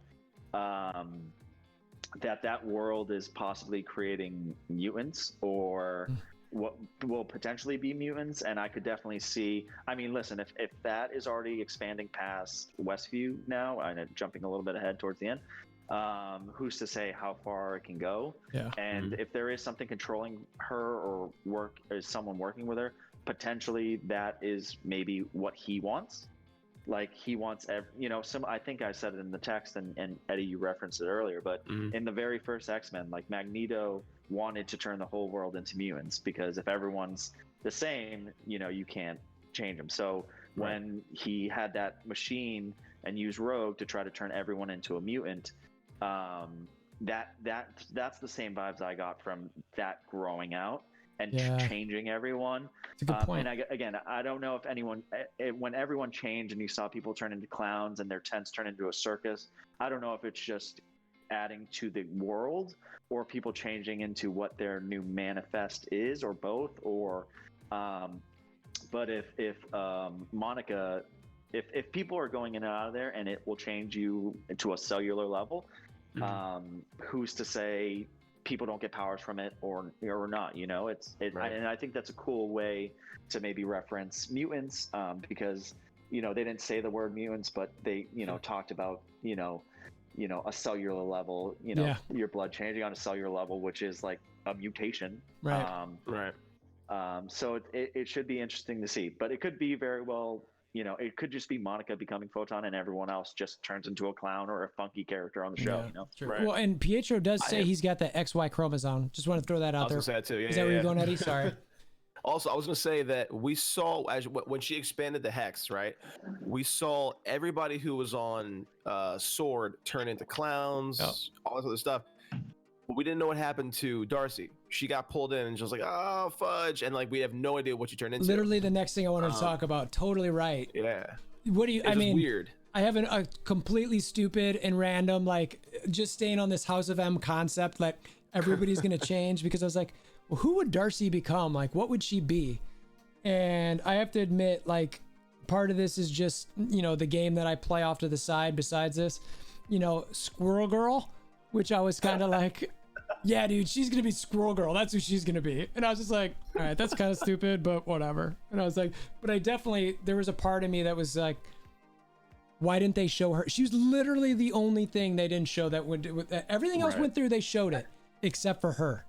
S4: that world is possibly creating mutants, or what will potentially be mutants, and I could definitely see. I mean, listen, if that is already expanding past Westview now, and jumping a little bit ahead towards the end, who's to say how far it can go?
S1: Yeah.
S4: And if there is something controlling her or is someone working with her, potentially that is maybe what he wants. Like he wants, I think I said it in the text, and Eddie, you referenced it earlier, but in the very first X-Men, like Magneto wanted to turn the whole world into mutants, because if everyone's the same, you can't change them. So when he had that machine and used Rogue to try to turn everyone into a mutant, that's the same vibes I got from that growing out and changing everyone.
S1: It's a good point.
S4: And I don't know if when everyone changed and you saw people turn into clowns and their tents turn into a circus, I don't know if it's just adding to the world or people changing into what their new manifest is, or both, or but if Monica, if people are going in and out of there and it will change you to a cellular level, who's to say people don't get powers from it or not? And I think that's a cool way to maybe reference mutants, because they didn't say the word mutants, but they talked about a cellular level, your blood changing on a cellular level, which is like a mutation. So it should be interesting to see, but it could be very well, it could just be Monica becoming Photon and everyone else just turns into a clown or a funky character on the show.
S1: True. Well, and Pietro does say he's got the XY chromosome. Just want to throw that out there.
S3: I was going to say that too. Yeah,
S1: is that where you're going, Eddie? Sorry.
S3: Also, I was going to say that we saw when she expanded the hex, right? We saw everybody who was on Sword turn into clowns, all this other stuff. But we didn't know what happened to Darcy. She got pulled in and she was like, oh, fudge. And like, we have no idea what she turned into.
S1: Literally the next thing I wanted to talk about. Totally right.
S3: Yeah.
S1: What do you, I mean,
S3: weird.
S1: I have a completely stupid and random, like just staying on this House of M concept, like everybody's going to change, because I was like, well, who would Darcy become? Like, what would she be? And I have to admit, like, part of this is just, the game that I play off to the side besides this, Squirrel Girl, which I was kind of like, yeah, dude, she's going to be Squirrel Girl. That's who she's going to be. And I was just like, all right, that's kind of stupid, but whatever. And I was like, but there was a part of me that was like, why didn't they show her? She was literally the only thing they didn't show that everything else went through, they showed it, except for her.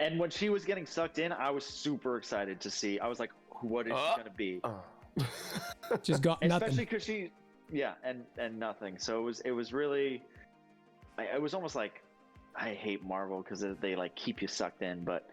S4: And when she was getting sucked in, I was super excited to see. I was like, what is she going to be?
S1: Just got nothing.
S4: Especially because and nothing. So it was really, it was almost like, I hate Marvel because they like keep you sucked in, but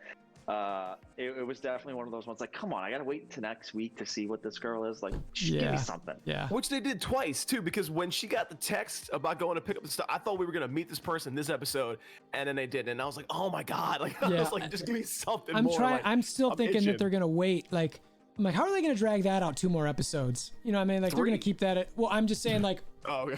S4: it was definitely one of those ones like, come on, I gotta wait until next week to see what this girl is like. Give me something.
S1: Yeah.
S3: Which they did twice too, because when she got the text about going to pick up the stuff, I thought we were gonna meet this person this episode, and then they didn't, and I was like, oh my god, like I was like, just give me something more.
S1: I'm still thinking that they're gonna wait. Like, I'm like, how are they gonna drag that out 2 more episodes? You know what I mean? Like 3. They're gonna keep that at. Well, I'm just saying like,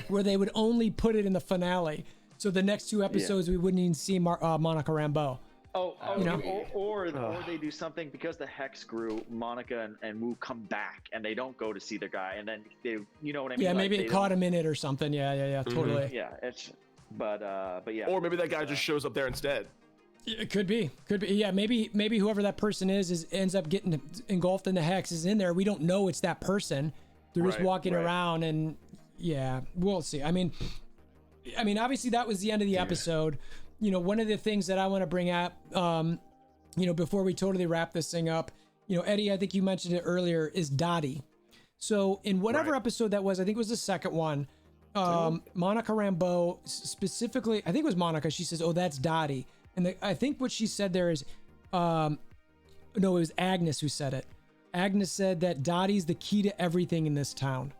S1: where they would only put it in the finale. So the next 2 episodes, we wouldn't even see Monica Rambeau.
S4: Or they do something because the hex grew. Monica and Wu come back and they don't go to see the guy, and then they, you know what I mean?
S1: Yeah, maybe it caught him in it or something. Yeah, totally.
S4: Yeah, but yeah.
S3: Or maybe that guy just shows up there instead.
S1: It could be. Yeah, maybe whoever that person is ends up getting engulfed in the hex, is in there. We don't know it's that person. They're just walking around, and we'll see. I mean, obviously that was the end of the episode. One of the things that I want to bring up, before we totally wrap this thing up, Eddie, I think you mentioned it earlier, is Dottie. So in whatever episode that was, I think it was the second one, Monica Rambeau specifically, I think it was Monica, she says, oh, that's Dottie. And I think what she said there is, no, it was Agnes who said it. Agnes said that Dottie's the key to everything in this town.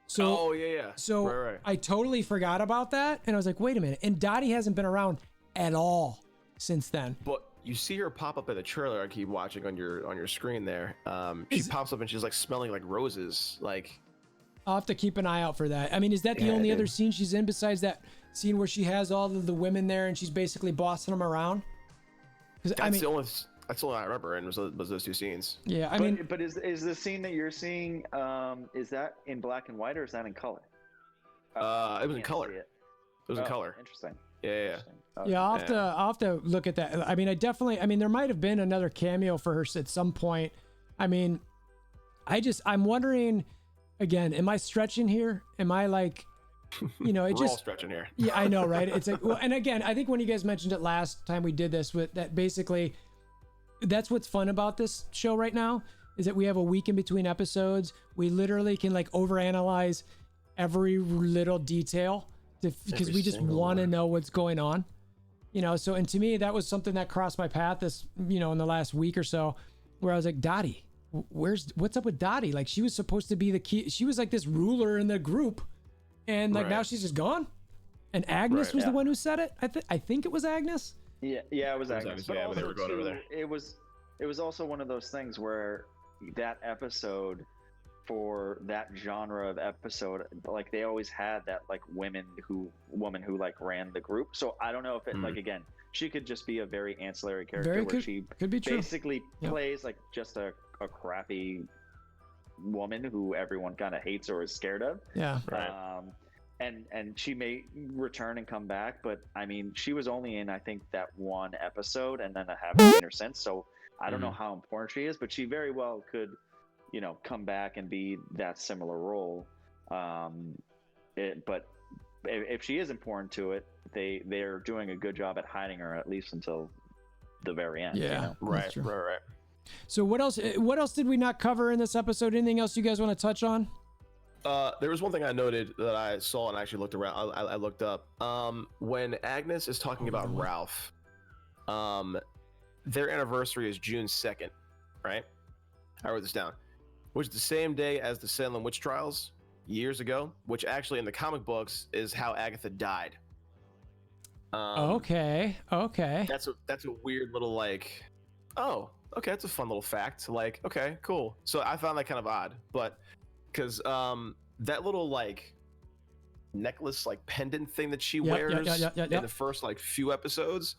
S1: So, So I totally forgot about that, and I was like, wait a minute. And Dottie hasn't been around at all since then.
S3: But you see her pop up in the trailer I keep watching on your screen there. She pops up and she's like smelling like roses. Like,
S1: I'll have to keep an eye out for that. I mean, is that the only other scene she's in besides that scene where she has all of the women there and she's basically bossing them around?
S3: That's the only I remember, and was those 2 scenes.
S1: Yeah,
S4: but is the scene that you're seeing, is that in black and white or is that in color?
S3: It was in color. It was in color.
S4: Interesting.
S3: Yeah.
S1: Yeah, I'll have to look at that. I mean, there might have been another cameo for her at some point. I mean, I'm wondering, again, am I stretching here? Am I like,
S3: We're all stretching here.
S1: Yeah, I know, right? It's like, well, and again, I think when you guys mentioned it last time we did this, with that basically, that's what's fun about this show right now, is that we have a week in between episodes. We literally can like overanalyze every little detail because we just want to know what's going on. So, and to me, that was something that crossed my path in the last week or so, where I was like, Dottie, what's up with Dottie? Like, she was supposed to be the key. She was like this ruler in the group, and like now she's just gone. And Agnes was the one who said it. I think it was Agnes.
S4: Yeah, it was Agnes. But
S3: when they were going over there.
S4: It was also one of those things where that episode, for that genre of episode, like they always had that like woman who like ran the group. So I don't know if it like, again, she could just be a very ancillary character where she
S1: could be true.
S4: Basically plays like just a crappy woman who everyone kind of hates or is scared of.
S1: Yeah.
S4: And she may return and come back, but I mean, she was only in, I think, that one episode, and then I haven't seen her since. So I don't know how important she is, but she very well could, come back and be that similar role. But if she is important to it, they're doing a good job at hiding her, at least until the very end.
S1: Yeah,
S3: right.
S1: So what else did we not cover in this episode? Anything else you guys want to touch on?
S3: There was one thing I noted that I saw and actually looked around. I looked up. When Agnes is talking about Ralph, their anniversary is June 2nd, right? I wrote this down. Which is the same day as the Salem witch trials years ago, which actually in the comic books is how Agatha died.
S1: Okay.
S3: That's a weird little like, oh, okay, that's a fun little fact. Like, okay, cool. So I found that kind of odd, but because that little like necklace, like pendant thing that she wears in the first like few episodes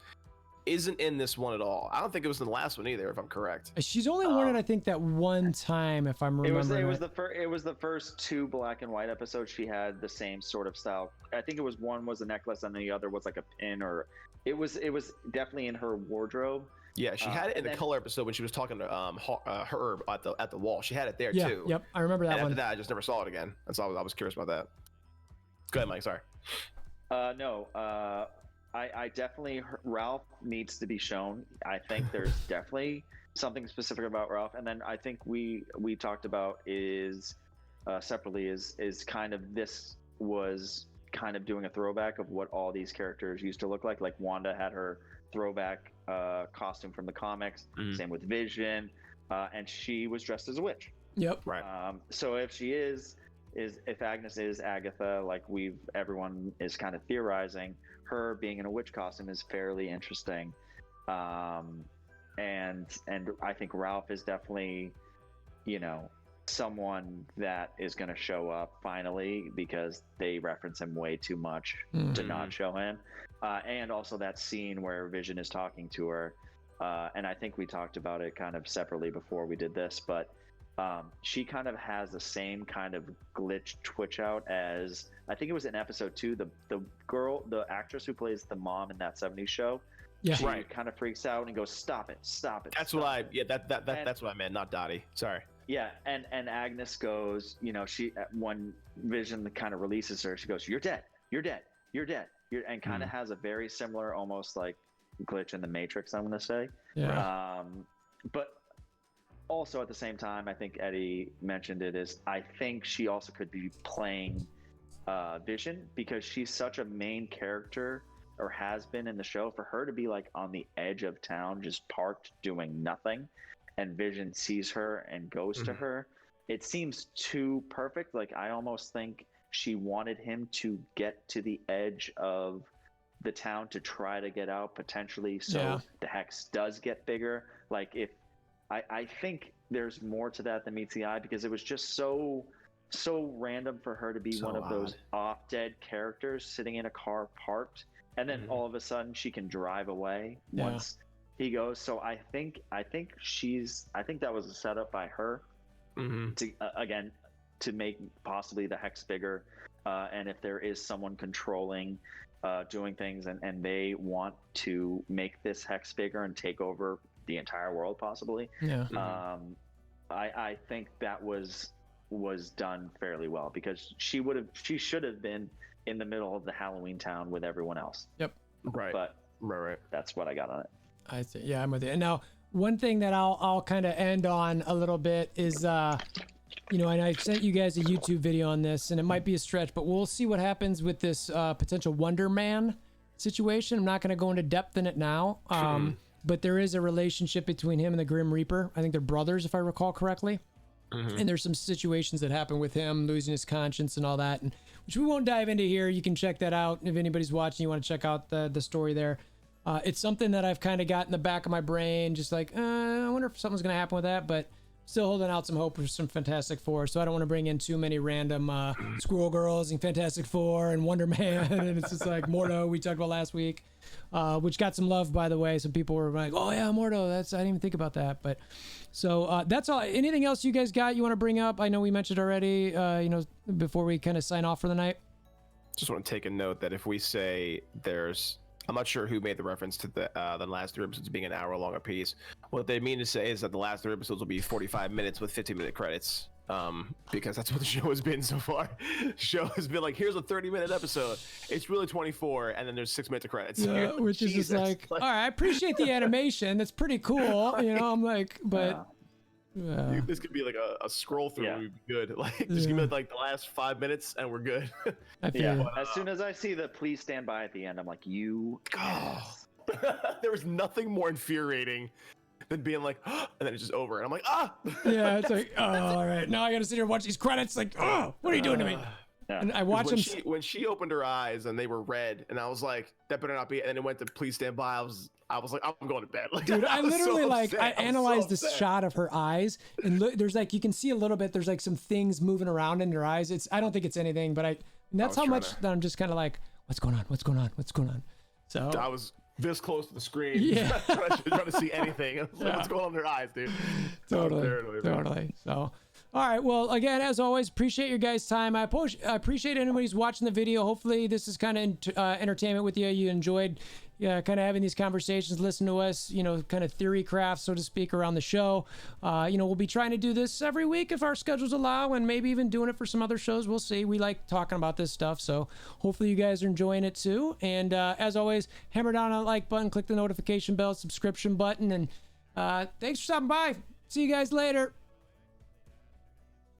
S3: isn't in this one at all. I don't think it was in the last one either, if I'm correct.
S1: She's only worn it, I think, that one time, if I'm remembering.
S4: It was the first two black and white episodes. She had the same sort of style. I think it was one was a necklace and the other was like a pin, or it was definitely in her wardrobe.
S3: Yeah, she had it in the color episode when she was talking to Herb at the wall. She had it there too.
S1: Yep, I remember that
S3: and
S1: one.
S3: After that, I just never saw it again. That's all. I was curious about that. Go ahead, Mike. Sorry.
S4: No. I definitely, Ralph needs to be shown. I think there's definitely something specific about Ralph. And then I think we talked about separately is kind of, this was kind of doing a throwback of what all these characters used to look like. Like Wanda had her throwback costume from the comics. Same with Vision. And she was dressed as a witch.
S1: Yep.
S3: Right.
S4: So if she if Agnes is Agatha, like everyone is kind of theorizing, her being in a witch costume is fairly interesting. And I think Ralph is definitely, someone that is going to show up finally, because they reference him way too much to not show him. And also that scene where Vision is talking to her. And I think we talked about it kind of separately before we did this, but she kind of has the same kind of glitch twitch out as, I think it was in episode 2, the actress who plays the mom in that 70s show.
S1: Yeah.
S4: She kind of freaks out and goes, stop it.
S3: That's what that's what I meant, not Dottie. Sorry.
S4: Yeah. And Agnes goes, when Vision kind of releases her, she goes, you're dead. And kind of has a very similar, almost like glitch in the Matrix, I'm going to say.
S1: Yeah.
S4: But also at the same time, I think Eddie mentioned it, is I think she also could be playing Vision, because she's such a main character, or has been in the show. For her to be like on the edge of town, just parked doing nothing, and Vision sees her and goes to her, it seems too perfect. Like I almost think she wanted him to get to the edge of the town to try to get out potentially, so the hex does get bigger. Like if I think there's more to that than meets the eye, because it was just so random for her to be one of those off-dead characters sitting in a car parked, and then all of a sudden she can drive away once he goes. So I think that was a setup by her to again to make possibly the hex bigger, and if there is someone controlling, doing things, and they want to make this hex bigger and take over the entire world possibly.
S1: Yeah.
S4: I think that was done fairly well, because she should have been in the middle of the Halloween town with everyone else.
S1: Yep.
S3: Right.
S4: But
S3: right.
S4: that's what I got on it.
S1: I see. Yeah, I'm with you. And now, one thing that I'll kind of end on a little bit is, you know, and I sent you guys a YouTube video on this, and it might be a stretch, but we'll see what happens with this potential Wonder Man situation. I'm not going to go into depth in it now, but there is a relationship between him and the Grim Reaper. I think they're brothers, if I recall correctly. And there's some situations that happen with him losing his conscience and all that, and which we won't dive into here. You can check that out if anybody's watching. You want to check out the story there. It's something that I've kind of got in the back of my brain, just like, I wonder if something's going to happen with that, but still holding out some hope for some Fantastic Four. So I don't want to bring in too many random Squirrel Girls and Fantastic Four and Wonder Man. And it's just like Mordo, we talked about last week, which got some love, by the way. Some people were like, oh yeah, Mordo, I didn't even think about that. But so that's all. Anything else you guys got you want to bring up? I know we mentioned already, you know, before we kind of sign off for the night.
S3: Just want to take a note that if we say I'm not sure who made the reference to the last 3 episodes being an hour long a piece. What they mean to say is that the last 3 episodes will be 45 minutes with 15-minute credits, because that's what the show has been so far. The show has been like, here's a 30-minute episode. It's really 24, and then there's 6 minutes of credits.
S1: Yeah, which is just like, all right, I appreciate the animation. That's pretty cool. You know, I'm like, but...
S3: this could be like a scroll through. Would be good. Like just give me like the last 5 minutes and we're good.
S4: As soon as I see the please stand by at the end, I'm like,
S3: there was nothing more infuriating than being like, and then it's just over, and I'm like,
S1: yeah, it's like, all right, now I gotta sit here and watch these credits. Like, what are you doing to me? And I watched him
S3: when she opened her eyes and they were red, and I was like, that better not be. And then it went to please stand by. I was like, I'm going to bed. Like,
S1: dude, I literally I analyzed this shot of her eyes, and there's like, you can see a little bit. There's like some things moving around in her eyes. I don't think it's anything, but that's how much that I'm just kind of like, what's going on? What's going on? What's going on? So
S3: I was this close to the screen,
S1: yeah,
S3: trying to see anything. Like, what's going on in her eyes, dude?
S1: Totally. So. All right. Well, again, as always, appreciate your guys' time. I appreciate anybody who's watching the video. Hopefully, this is kind of entertainment with you. You enjoyed kind of having these conversations, listen to us, you know, kind of theory craft, so to speak, around the show. You know, we'll be trying to do this every week if our schedules allow, and maybe even doing it for some other shows. We'll see. We like talking about this stuff, so hopefully you guys are enjoying it too. And as always, hammer down on the like button, click the notification bell, subscription button, and thanks for stopping by. See you guys later.